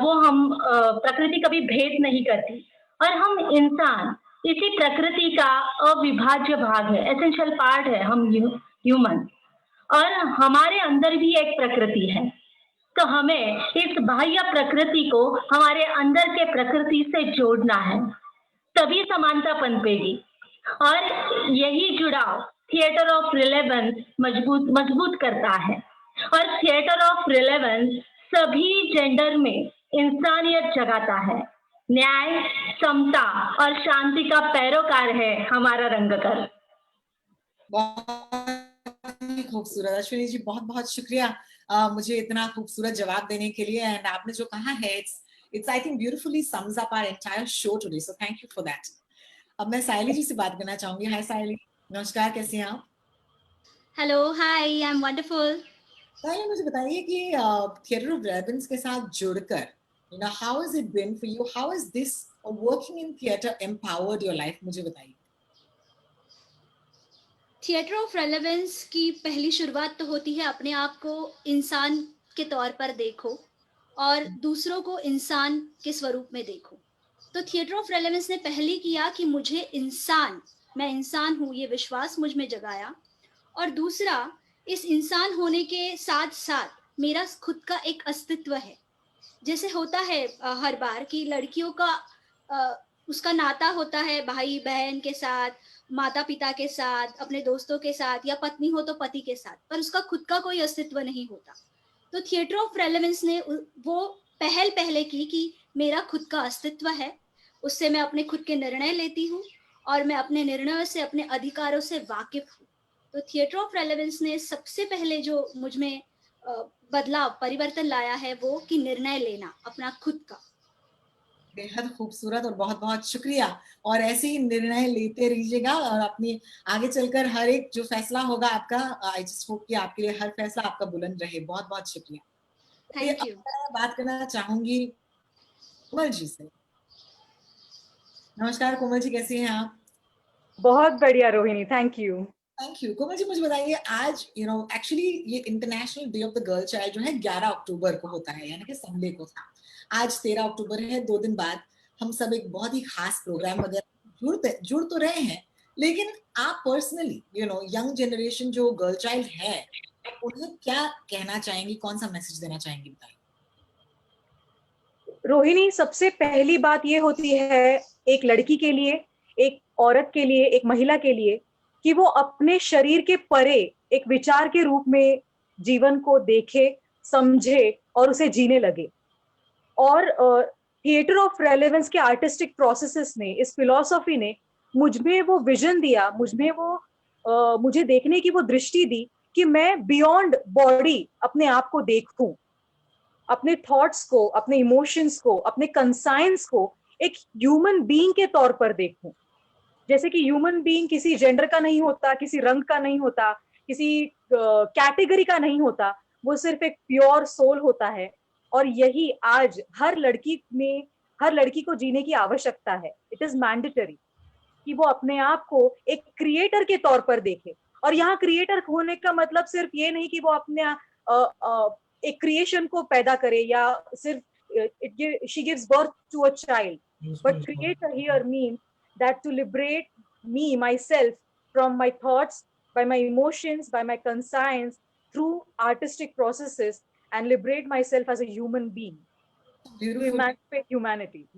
V: वो हम प्रकृति कभी भेद नहीं करती, और हम इंसान इसी प्रकृति का अविभाज्य भाग है, एसेंशियल पार्ट है हम ह्यूमन. और हमारे अंदर भी एक प्रकृति है, तो हमें इस बाह्य प्रकृति को हमारे अंदर के प्रकृति से जोड़ना है, तभी समानता पनपेगी. और यही जुड़ाव थिएटर ऑफ रिलेवेंस मजबूत करता है. और थिएटर ऑफ रिलेवेंस सभी जेंडर में इंसानियत जगाता है. न्याय, समता और शांति का पैरोकार है हमारा रंगकर्म.
B: बहुत खूबसूरत अश्विनी जी, बहुत बहुत शुक्रिया मुझे इतना खूबसूरत जवाब देने के लिए. एंड आपने जो कहा है it's I think beautifully sums up our entire show today, so thank you for that. अब मैं साइली जी से बात करना चाहूंगी. हाय साइली, नमस्कार, कैसे हैं आप?
V: Hello, hi, I am wonderful.
B: Saili, मुझे बताइए कि थिएटर ऑफ रेलेवेंस के साथ जुड़कर how has it been for you? How has this working in theatre empowered your life? मुझे बताइए.
V: थिएटर ऑफ रेलेवेंस की पहली शुरुआत तो होती है अपने आप को इंसान के तौर पर देखो और दूसरों को इंसान के स्वरूप में देखो. तो थिएटर ऑफ रेलेवेंस ने पहले किया कि मुझे मैं इंसान हूँ, ये विश्वास मुझ में जगाया. और दूसरा, इस इंसान होने के साथ साथ मेरा खुद का एक अस्तित्व है. जैसे होता है हर बार कि लड़कियों का उसका नाता होता है भाई बहन के साथ, माता पिता के साथ, अपने दोस्तों के साथ, या पत्नी हो तो पति के साथ, पर उसका खुद का कोई अस्तित्व नहीं होता. तो थिएटर ऑफ रेलेवेंस ने वो पहले की कि मेरा खुद का अस्तित्व है, उससे मैं अपने खुद के निर्णय लेती हूँ और मैं अपने निर्णयों से, अपने अधिकारों से वाकिफ हूँ. तो थिएटर ऑफ रेलेवेंस ने सबसे पहले जो मुझ में बदलाव, परिवर्तन लाया है वो कि निर्णय लेना अपना खुद का.
B: बेहद खूबसूरत और बहुत बहुत शुक्रिया. और ऐसे ही निर्णय लेते रहिएगा और अपनी आगे चलकर हर एक जो फैसला होगा आपका, आई जस्ट होप कि आपके लिए हर फैसला आपका बुलंद रहे. बहुत बहुत शुक्रिया.
V: Thank you.
B: बात करना चाहूंगी कोमल जी से। नमस्कार कोमल जी, कैसी हैं आप?
C: बहुत बढ़िया Rohini, thank you.
B: Thank you. Komal ji मुझे बताइए, आज एक्चुअली ये international day of the girl child जो है 11 अक्टूबर को होता है, यानी कि संडे को था। आज 13 अक्टूबर है, 2 दिन बाद हम सब एक बहुत ही खास प्रोग्राम वगैरह जुड़ तो रहे हैं, लेकिन आप पर्सनली यंग जनरेशन जो गर्ल चाइल्ड है, आप उन्हें क्या कहना चाहेंगी, कौन सा मैसेज देना चाहेंगी, बताइए।
C: रोहिणी, सबसे पहली बात ये होती है एक लड़की के लिए, एक औरत के लिए, एक महिला के लिए, कि वो अपने शरीर के परे एक विचार के रूप में जीवन को देखे, समझे और उसे जीने लगे। और थिएटर ऑफ रेलेवेंस के आर्टिस्टिक प्रोसेसेस ने, इस फिलॉसफी ने मुझमें वो विजन दिया, मुझे देखने की वो दृष्टि दी कि मैं बियॉन्ड बॉडी अपने आप को देखूं, अपने थॉट्स को, अपने इमोशंस को, अपने कंसाइंस को एक ह्यूमन बीइंग के तौर पर देखूं। जैसे कि ह्यूमन बीइंग किसी जेंडर का नहीं होता, किसी रंग का नहीं होता, किसी कैटेगरी का नहीं होता, वो सिर्फ एक प्योर सोल होता है। और यही आज हर लड़की को जीने की आवश्यकता है। इट इज मैंडेटरी कि वो अपने आप को एक क्रिएटर के तौर पर देखे। और यहाँ क्रिएटर होने का मतलब सिर्फ ये नहीं कि वो अपने एक क्रिएशन को पैदा करे या सिर्फ she gives birth to a child, but creator here means that to liberate me, myself, from my thoughts, by my emotions, by my conscience, through artistic processes, and liberate myself as a human being.
B: Beautiful.
C: To emancipate humanity.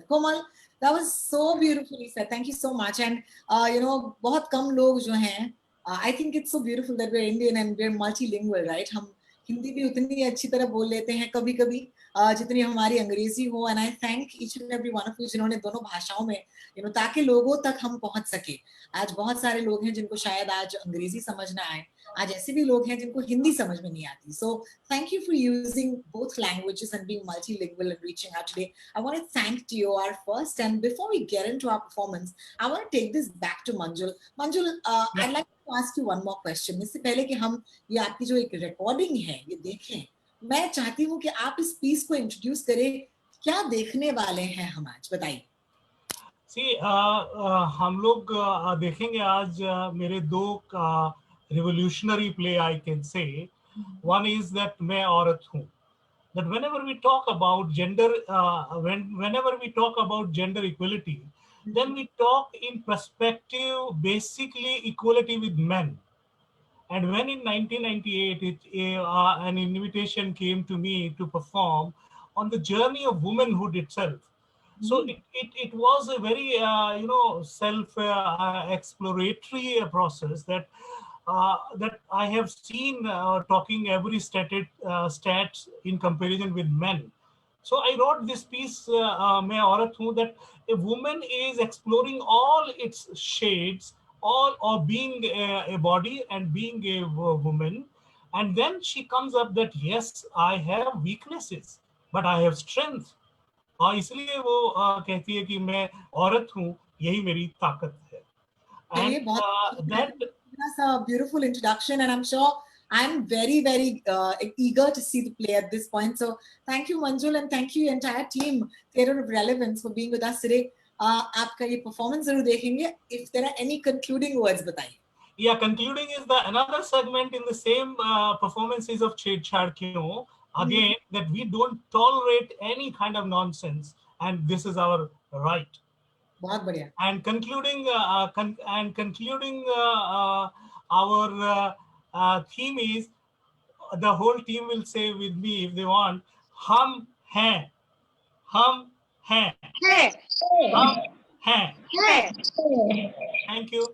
B: Komal, that was so beautifully said. Thank you so much. And बहुत कम लोग जो हैं, I think it's so beautiful that we're Indian and we're multilingual, right? हम हिंदी भी उतनी अच्छी तरह बोल लेते हैं कभी कभी जितनी हमारी अंग्रेजी हो। And I thank each and every one of you जिन्होंने दोनों भाषाओं में ताकि लोगों तक हम पहुंच सके। आज बहुत सारे लोग हैं जिनको शायद आज अंग्रेजी समझ ना आए, आज ऐसे भी लोग हैं जिनको हिंदी समझ में नहीं आती। So thank you for using both languages and being multilingual and reaching out today. I want to thank TOR first, and before we get into our performance, I want to take this back to Manjul. Manjul, I'd like to ask you one more question. इससे पहले कि हम ये आपकी जो एक recording है ये देखें, मैं चाहती हूँ कि आप इस पीस को इंट्रोड्यूस करें। क्या देखने वाले हैं हम आज, बताइए।
A: हम लोग देखेंगे आज मेरे दो revolutionary play, I can say. One is that मैं औरत हूँ. That whenever we talk about gender, whenever we talk about gender equality, then we talk in perspective basically equality with men. And when in 1998 an invitation came to me to perform on the journey of womanhood itself. So it was a very self exploratory process that I have seen talking every stats in comparison with men. So I wrote this piece, मैं औरत हूँ, that a woman is exploring all its shades, all or being a body and being a woman, and then she comes up that yes, I have weaknesses, but I have strength. और इसलिए वो कहती है कि मैं औरत हूँ, यही मेरी ताकत है. And
B: that's a beautiful introduction, and I'm sure I'm very, very eager to see the play at this point. So thank you, Manjul, and thank you entire team, Theatre of Relevance, for being with us today. आपका ये performance जरूर देखेंगे. If there are any concluding words, बताइए.
A: Yeah, concluding is another segment in the same performances of Chhedchhad Kyun. Again, that we don't tolerate any kind of nonsense, and this is our right.
B: बहुत बढ़िया.
A: And concluding our theme is, the whole team will say with me if they want, हम हैं, हम हैं, हम हैं. Thank you.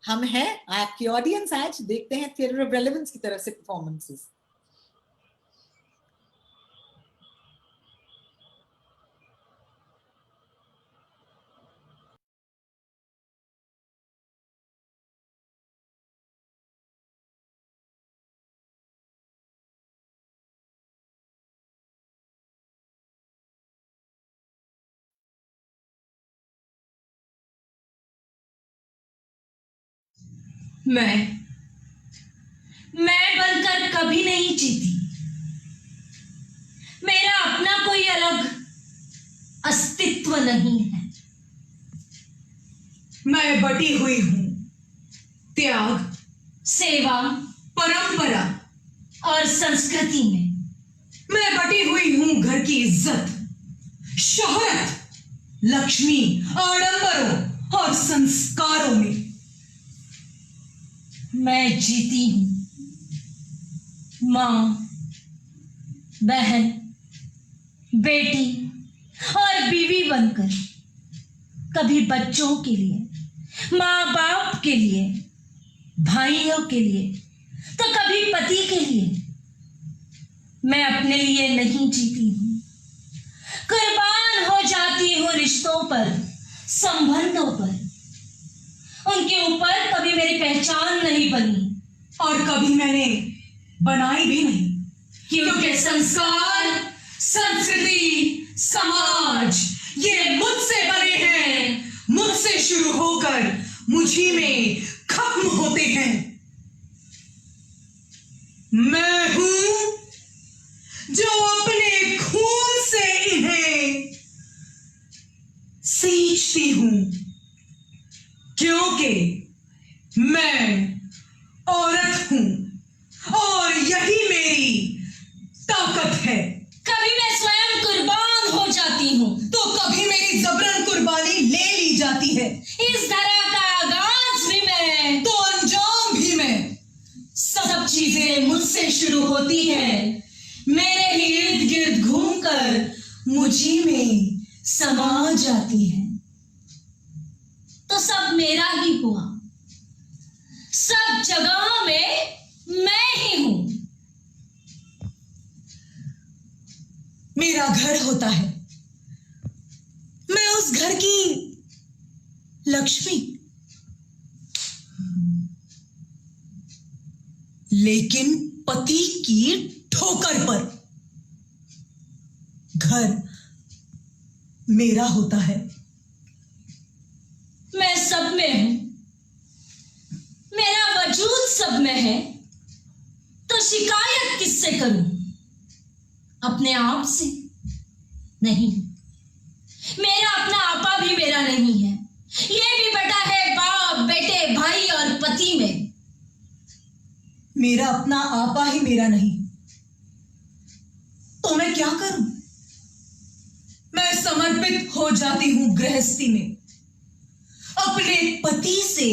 B: हम हैं. आपकी ऑडियंस आज देखते हैं थिएटर ऑफ रेलेवेंस की तरफ से परफॉर्मेंसेस.
T: मैं बनकर कभी नहीं जीती. मेरा अपना कोई अलग
F: अस्तित्व नहीं है।
G: मैं बटी हुई हूं त्याग,
F: सेवा,
G: परंपरा
F: और संस्कृति में।
G: मैं बटी हुई हूं घर की इज्जत, शोहरत, लक्ष्मी, आडंबरों और संस्कारों में।
F: मैं जीती हूं मां, बहन, बेटी और बीवी बनकर, कभी बच्चों के लिए, माँ बाप के लिए, भाइयों के लिए, तो कभी पति के लिए। मैं अपने लिए नहीं जीती हूं, कुर्बान हो जाती हूँ रिश्तों पर, संबंधों पर। उनके ऊपर कभी मेरी पहचान नहीं बनी
G: और कभी मैंने बनाई भी नहीं,
F: क्योंकि
G: संस्कार, संस्कृति, समाज ये मुझसे बने हैं, मुझसे शुरू होकर मुझी में खत्म होते हैं। मैं हूं जो अपने खून से इन्हें सींचती हूं, क्योंकि मैं औरत हूं और यही मेरी ताकत है।
F: कभी मैं स्वयं कुर्बान हो जाती हूँ
G: तो कभी मेरी जबरन कुर्बानी ले ली जाती है।
F: इस तरह का आगाज भी मैं
G: तो अंजाम भी मैं।
F: सब चीजें मुझसे शुरू होती हैं, मेरे ही इर्द गिर्द घूमकर मुझी में समा जाती हैं। तो सब मेरा ही हुआ, सब जगह में मैं ही हूं।
G: मेरा घर होता है, मैं उस घर की लक्ष्मी, लेकिन पति की ठोकर पर घर मेरा होता है।
F: मैं सब में हूं, मेरा वजूद सब में है, तो शिकायत किससे करूं? अपने आप से नहीं। मेरा अपना आपा भी मेरा नहीं है, ये भी बटा है बाप, बेटे, भाई और पति में।
G: मेरा अपना आपा ही मेरा नहीं, तो मैं क्या करूं? मैं समर्पित हो जाती हूं गृहस्थी में, अपने पति से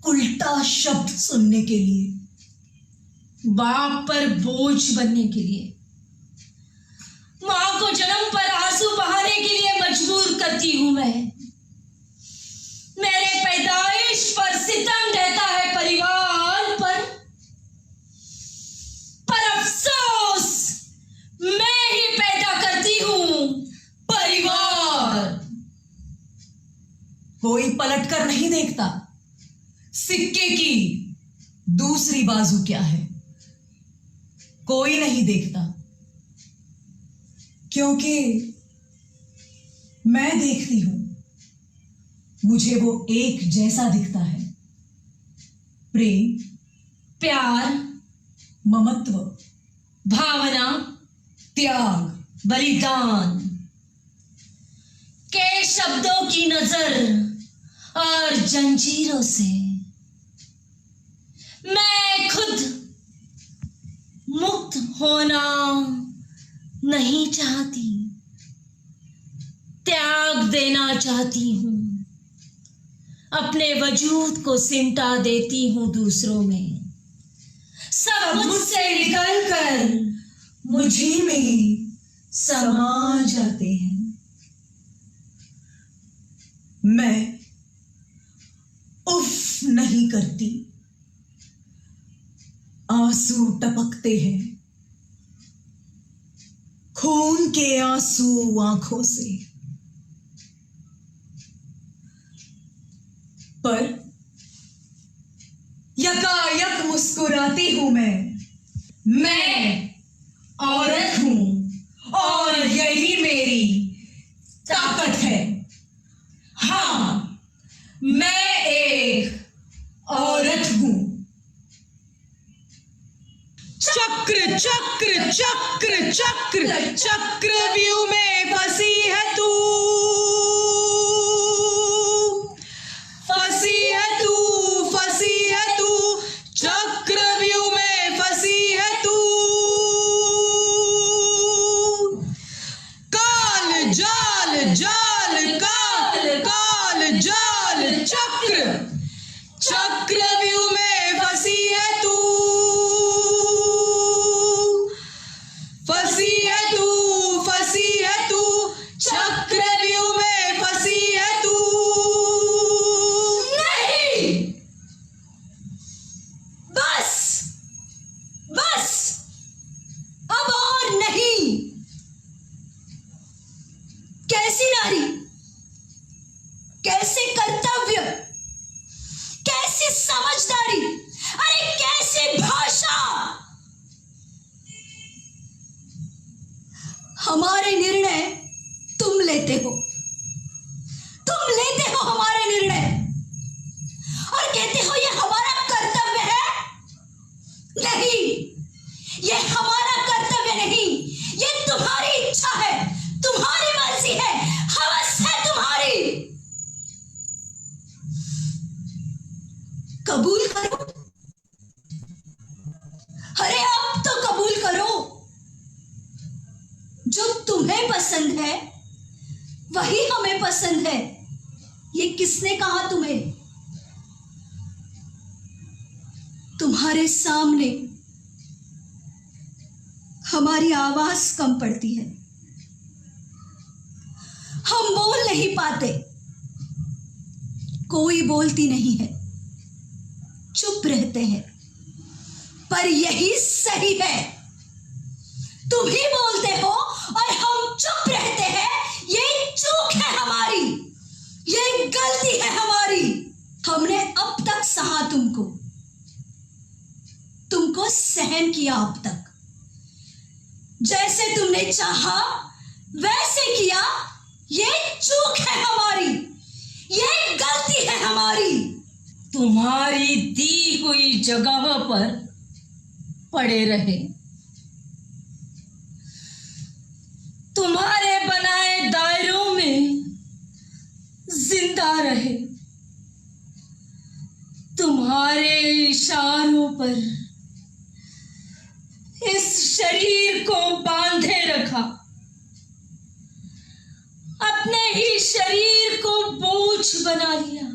G: उल्टा शब्द सुनने के लिए,
F: बाप पर बोझ बनने के लिए, मां को जन्म पर आंसू बहाने के लिए मजबूर करती हूं मैं। मेरे पैदाइश पर सितम ढहता है परिवार पर अफसोस मैं ही पैदा करती हूं परिवार।
G: कोई पलट कर नहीं देखता सिक्के की दूसरी बाजू क्या है, कोई नहीं देखता, क्योंकि मैं देखती हूं, मुझे वो एक जैसा दिखता है। प्रेम,
F: प्यार,
G: ममत्व,
F: भावना,
G: त्याग,
F: बलिदान के शब्दों की नजर और जंजीरों से मैं खुद मुक्त होना नहीं चाहती, त्याग देना चाहती हूं, अपने वजूद को सिमटा देती हूं दूसरों में। सब मुझसे निकल कर
G: मुझी में समा जाते हैं। मैं उफ नहीं करती, आंसू टपकते हैं, खून के आंसू आंखों से, पर यकायक मुस्कुराती हूं मैं औरत हूं और यही मेरी ताकत है। हाँ, मैं एक औरत हूं। चक्र चक्र चक्र चक्र चक्रव्यूह में फंसी है तू, फंसी है तू, फंसी है तू, चक्रव्यूह में फंसी है तू। काल जाल जाल काल काल जाल चक्र चक्रव्यूह में फंसी है तू, फंसी है तू, फंसी है तू, चक्रव्यूह में फंसी है तू। नहीं,
F: बस बस, अब और नहीं। कैसी नारी, कैसे कर्तव्य, कैसी समझदारी, अरे कैसी भाषा। हमारे निर्णय तुम लेते हो, तुम लेते हो हमारे निर्णय और कहते हो ये हमारा कर्तव्य है। नहीं, ये हमारा कर्तव्य नहीं, ये तुम्हारी इच्छा है, तुम्हारी मर्जी है, हवस है तुम्हारी। कबूल करो, अरे अब तो कबूल करो। जो तुम्हें पसंद है वही हमें पसंद है। ये किसने कहा तुम्हें? तुम्हारे सामने हमारी आवाज कम पड़ती है, हम बोल नहीं पाते, कोई बोलती नहीं है, चुप रहते हैं। पर यही सही है, तुम ही बोलते हो और हम चुप रहते हैं। ये चूक है हमारी, ये गलती है हमारी। हमने अब तक सहा तुमको, तुमको सहन किया अब तक, जैसे तुमने चाहा वैसे किया। ये चूक है हमारी, ये गलती है हमारी। तुम्हारी दी हुई जगह पर पड़े रहे, तुम्हारे बनाए दायरों में जिंदा रहे, तुम्हारे इशारों पर इस शरीर को बांधे रखा, अपने ही शरीर को बोझ बना लिया,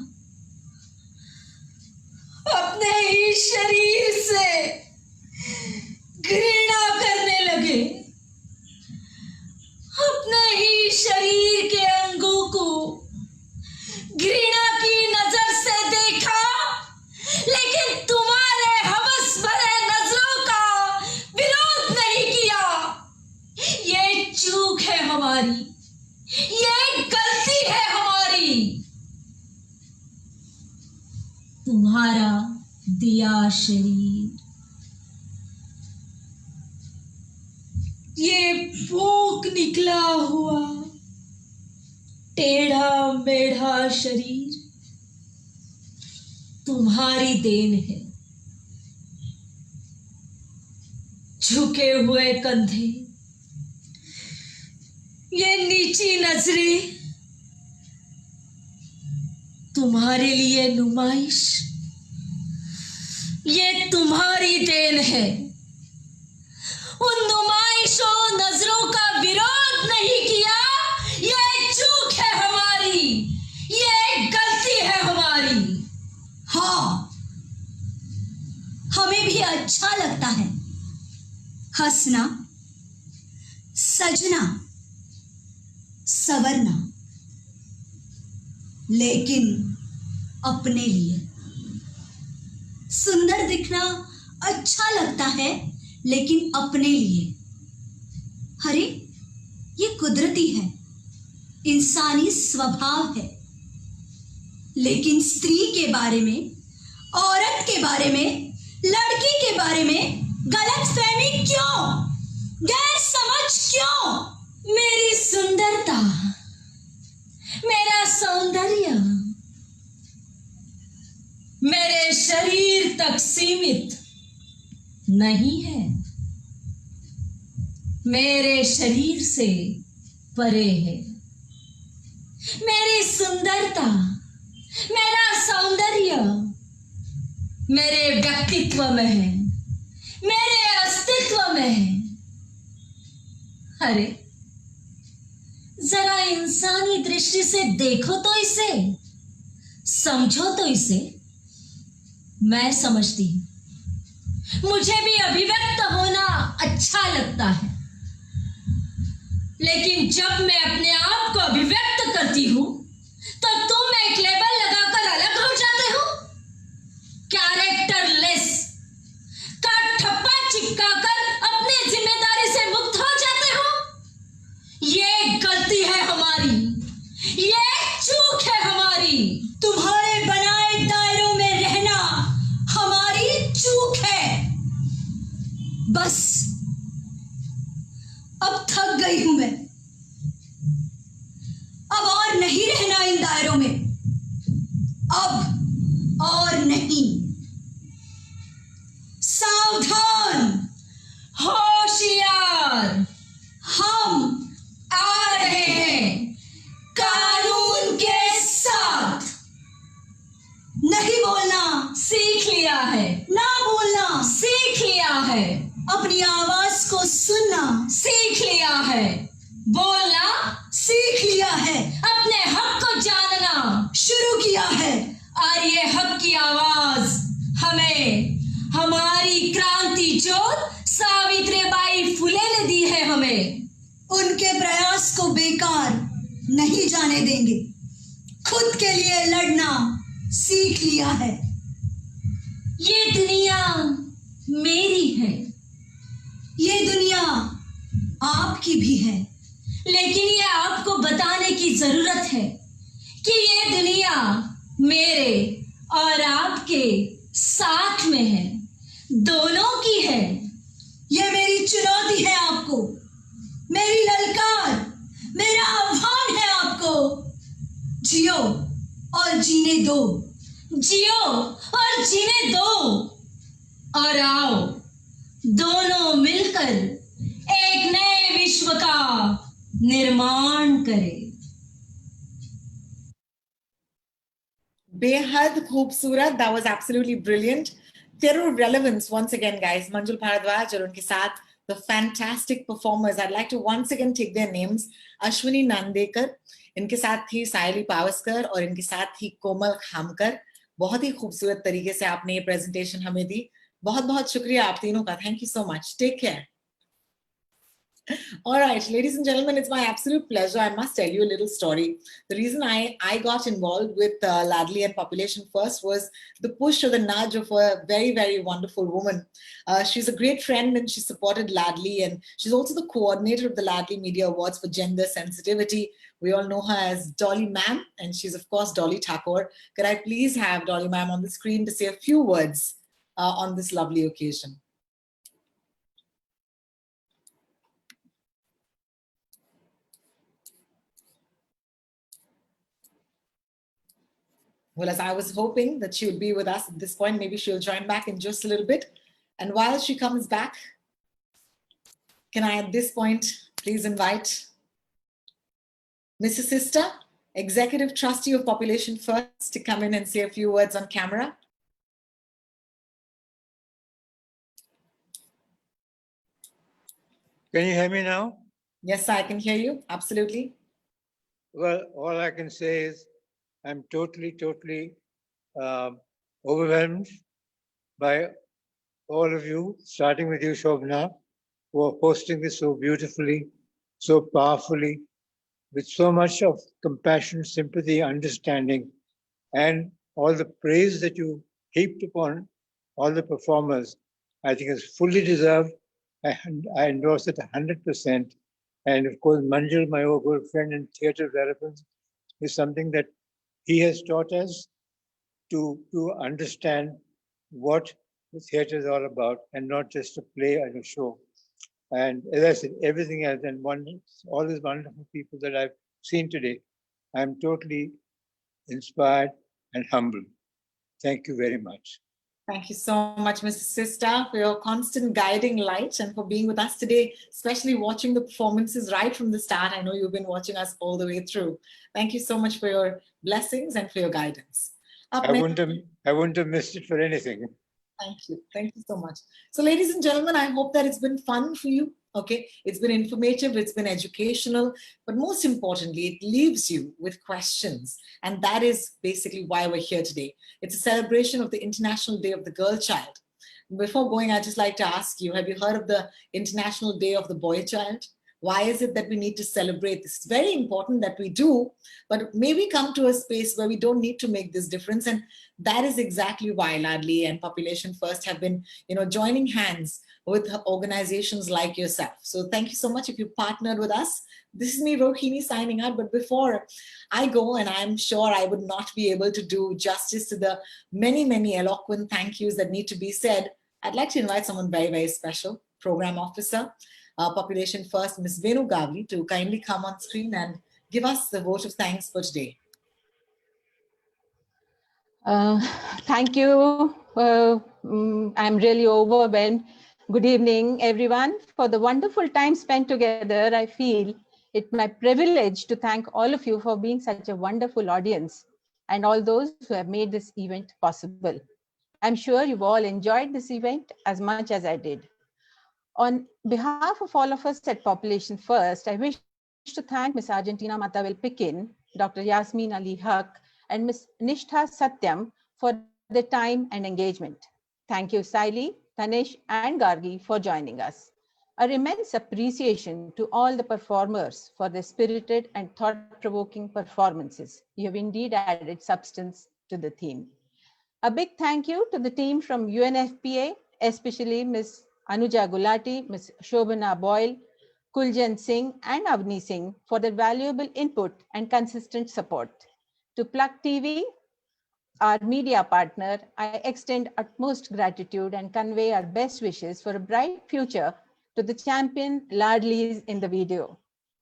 F: अपने ही शरीर से घृणा करने लगे, अपने ही शरीर के अंगों को घृणा की नजर से देखा, लेकिन तुम्हारे हवस भरे नजरों का विरोध नहीं किया। ये चूक है हमारी, ये गलती है हमारी। तुम्हारा दिया शरीर ये फूंक निकला हुआ टेढ़ा मेढ़ा शरीर तुम्हारी देन है। झुके हुए कंधे, ये नीची नजरें तुम्हारे लिए नुमाइश, ये तुम्हारी देन है। उन नुमाइशों नजरों का विरोध नहीं किया, ये चूक है हमारी, ये गलती है हमारी। हाँ, हमें भी अच्छा लगता है हंसना, सजना, संवरना, लेकिन अपने लिए। सुंदर दिखना अच्छा लगता है, लेकिन अपने लिए। अरे ये कुदरती है, इंसानी स्वभाव है। लेकिन स्त्री के बारे में, औरत के बारे में, लड़की के बारे में गलतफहमी क्यों, गैर समझ क्यों? मेरी सुंदरता, मेरा सौंदर्य मेरे शरीर तक सीमित नहीं है। मेरे शरीर से परे है। मेरी सुंदरता, मेरा सौंदर्य मेरे व्यक्तित्व में है, मेरे अस्तित्व में है। अरे जरा इंसानी दृष्टि से देखो तो इसे, समझो तो इसे। मैं समझती हूं, मुझे भी अभिव्यक्त होना अच्छा लगता है, लेकिन जब मैं अपने आप को अभिव्यक्त करती हूं तो तुम एक लेबल लगाकर अलग हो जाते हो। कैरेक्टरलेस का ठप्पा चिपकाकर अपनी जिम्मेदारी से मुक्त हो जाते हो। ये गलती है हमारी, ये चूक है हमारी। तुम्हारे बनाए दायरों में रहना हमारी चूक है। बस अब थक गई हूं मैं, अब और नहीं रहना इन दायरों में, अब और नहीं। सावधान, होशियार, हम आ रहे हैं कानून के साथ। नहीं बोलना सीख लिया है, ना बोलना सीख लिया है, अपनी आवाज को सुनना सीख लिया है, बोलना सीख लिया है, अपने हक को जानना शुरू किया है। और ये हक की आवाज हमें हमारी क्रांति ज्योत सावित्रीबाई फुले ने दी है। हमें उनके प्रयास को बेकार नहीं जाने देंगे। खुद के लिए लड़ना सीख लिया है। ये दुनिया मेरी है, ये दुनिया आपकी भी है, लेकिन ये आपको बताने की जरूरत है कि ये दुनिया मेरे और आपके साथ में है, दोनों की है। ये मेरी चुनौती है आपको, मेरी ललकार, मेरा आह्वान है आपको। जियो और जीने दो, जियो और जीने दो, और आओ दोनों मिलकर एक नए विश्व का निर्माण करें।
B: Behad खूबसूरत. That was absolutely brilliant. Theater of relevance once again, guys. Manjul Bharadwaj और उनके साथ the fantastic performers. I'd like to once again take their names. Ashwini Nandekar, इनके साथ थी सायली पावस्कर और इनके साथ थी कोमल खामकर. बहुत ही खूबसूरत तरीके से आपने ये प्रेजेंटेशन हमें दी. बहुत बहुत शुक्रिया आप तीनों का. Thank you so much. Take care. All right, ladies and gentlemen, it's my absolute pleasure. I must tell you a little story. The reason I got involved with Ladli and Population First was the push or the nudge of a very, very wonderful woman. She's a great friend and she supported Ladli, and she's also the coordinator of the Ladli Media Awards for Gender Sensitivity. We all know her as Dolly Ma'am, and she's of course Dolly Thakur. Could I please have Dolly Ma'am on the screen to say a few words on this lovely occasion? Well, as I was hoping that she would be with us at this point, maybe she'll join back in just a little bit. And while she comes back, can I at this point please invite Mrs. Sister, Executive Trustee of Population First, to come in and say a few words on camera.
D: Can you hear me now?
B: Yes, I can hear you. Absolutely.
D: Well, all I can say is I'm totally overwhelmed by all of you, starting with you, Shobna, who are hosting this so beautifully, so powerfully, with so much of compassion, sympathy, understanding, and all the praise that you heaped upon all the performers, I think is fully deserved. I endorse it 100%. And of course, Manjul, my old good friend in theatre relevance, is something that he has taught us to understand what the theatre is all about, and not just a play and a show. And as I said, everything else, and all these wonderful people that I've seen today, I'm totally inspired and humbled. Thank you very much.
B: Thank you so much, Mrs. Sister, for your constant guiding light and for being with us today, especially watching the performances right from the start. I know you've been watching us all the way through. Thank you so much for your blessings and for your guidance.
D: I wouldn't have missed it for anything.
B: Thank you. Thank you so much. So ladies and gentlemen, I hope that it's been fun for you. Okay. It's been informative. It's been educational, but most importantly, it leaves you with questions. And that is basically why we're here today. It's a celebration of the International Day of the Girl Child. Before going, I'd just like to ask you, have you heard of the International Day of the Boy Child? Why is it that we need to celebrate this? It's very important that we do, but maybe come to a space where we don't need to make this difference. And that is exactly why Ladli and Population First have been, joining hands with organizations like yourself. So thank you so much if you partnered with us. This is me, Rohini, signing out. But before I go, and I'm sure I would not be able to do justice to the many, many eloquent thank yous that need to be said, I'd like to invite someone very, very special, Program Officer, Population First, Ms. Venu Gavli, to kindly come on screen and give us the vote of thanks for today.
H: Thank you. I'm really overwhelmed. Good evening, everyone. For the wonderful time spent together, I feel it's my privilege to thank all of you for being such a wonderful audience and all those who have made this event possible. I'm sure you've all enjoyed this event as much as I did. On behalf of all of us at Population First, I wish to thank Ms. Argentina Matavel-Pikin, Dr. Yasmin Ali Haq, and Ms. Nishtha Satyam for their time and engagement. Thank you, Saili, Tanish, and Gargi for joining us. Our immense appreciation to all the performers for their spirited and thought-provoking performances. You have indeed added substance to the theme. A big thank you to the team from UNFPA, especially Ms. Anuja Gulati, Ms. Shobhana Boyle, Kuljan Singh, and Avni Singh for their valuable input and consistent support. To Plug TV, our media partner, I extend utmost gratitude and convey our best wishes for a bright future to the champion Ladlis in the video.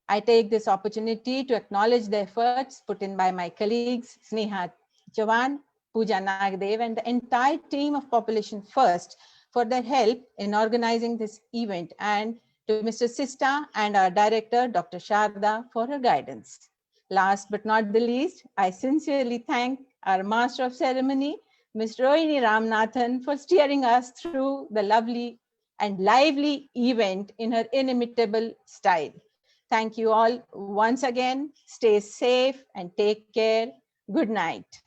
H: I take this opportunity to acknowledge the efforts put in by my colleagues, Sneha Chavan, Pooja Nagdev, and the entire team of Population First for their help in organizing this event, and to Mr. Sista and our director, Dr. Sharda, for her guidance. Last but not the least, I sincerely thank our Master of Ceremony, Ms. Rohini Ramnathan, for steering us through the lovely and lively event in her inimitable style. Thank you all once again. Stay safe and take care. Good night.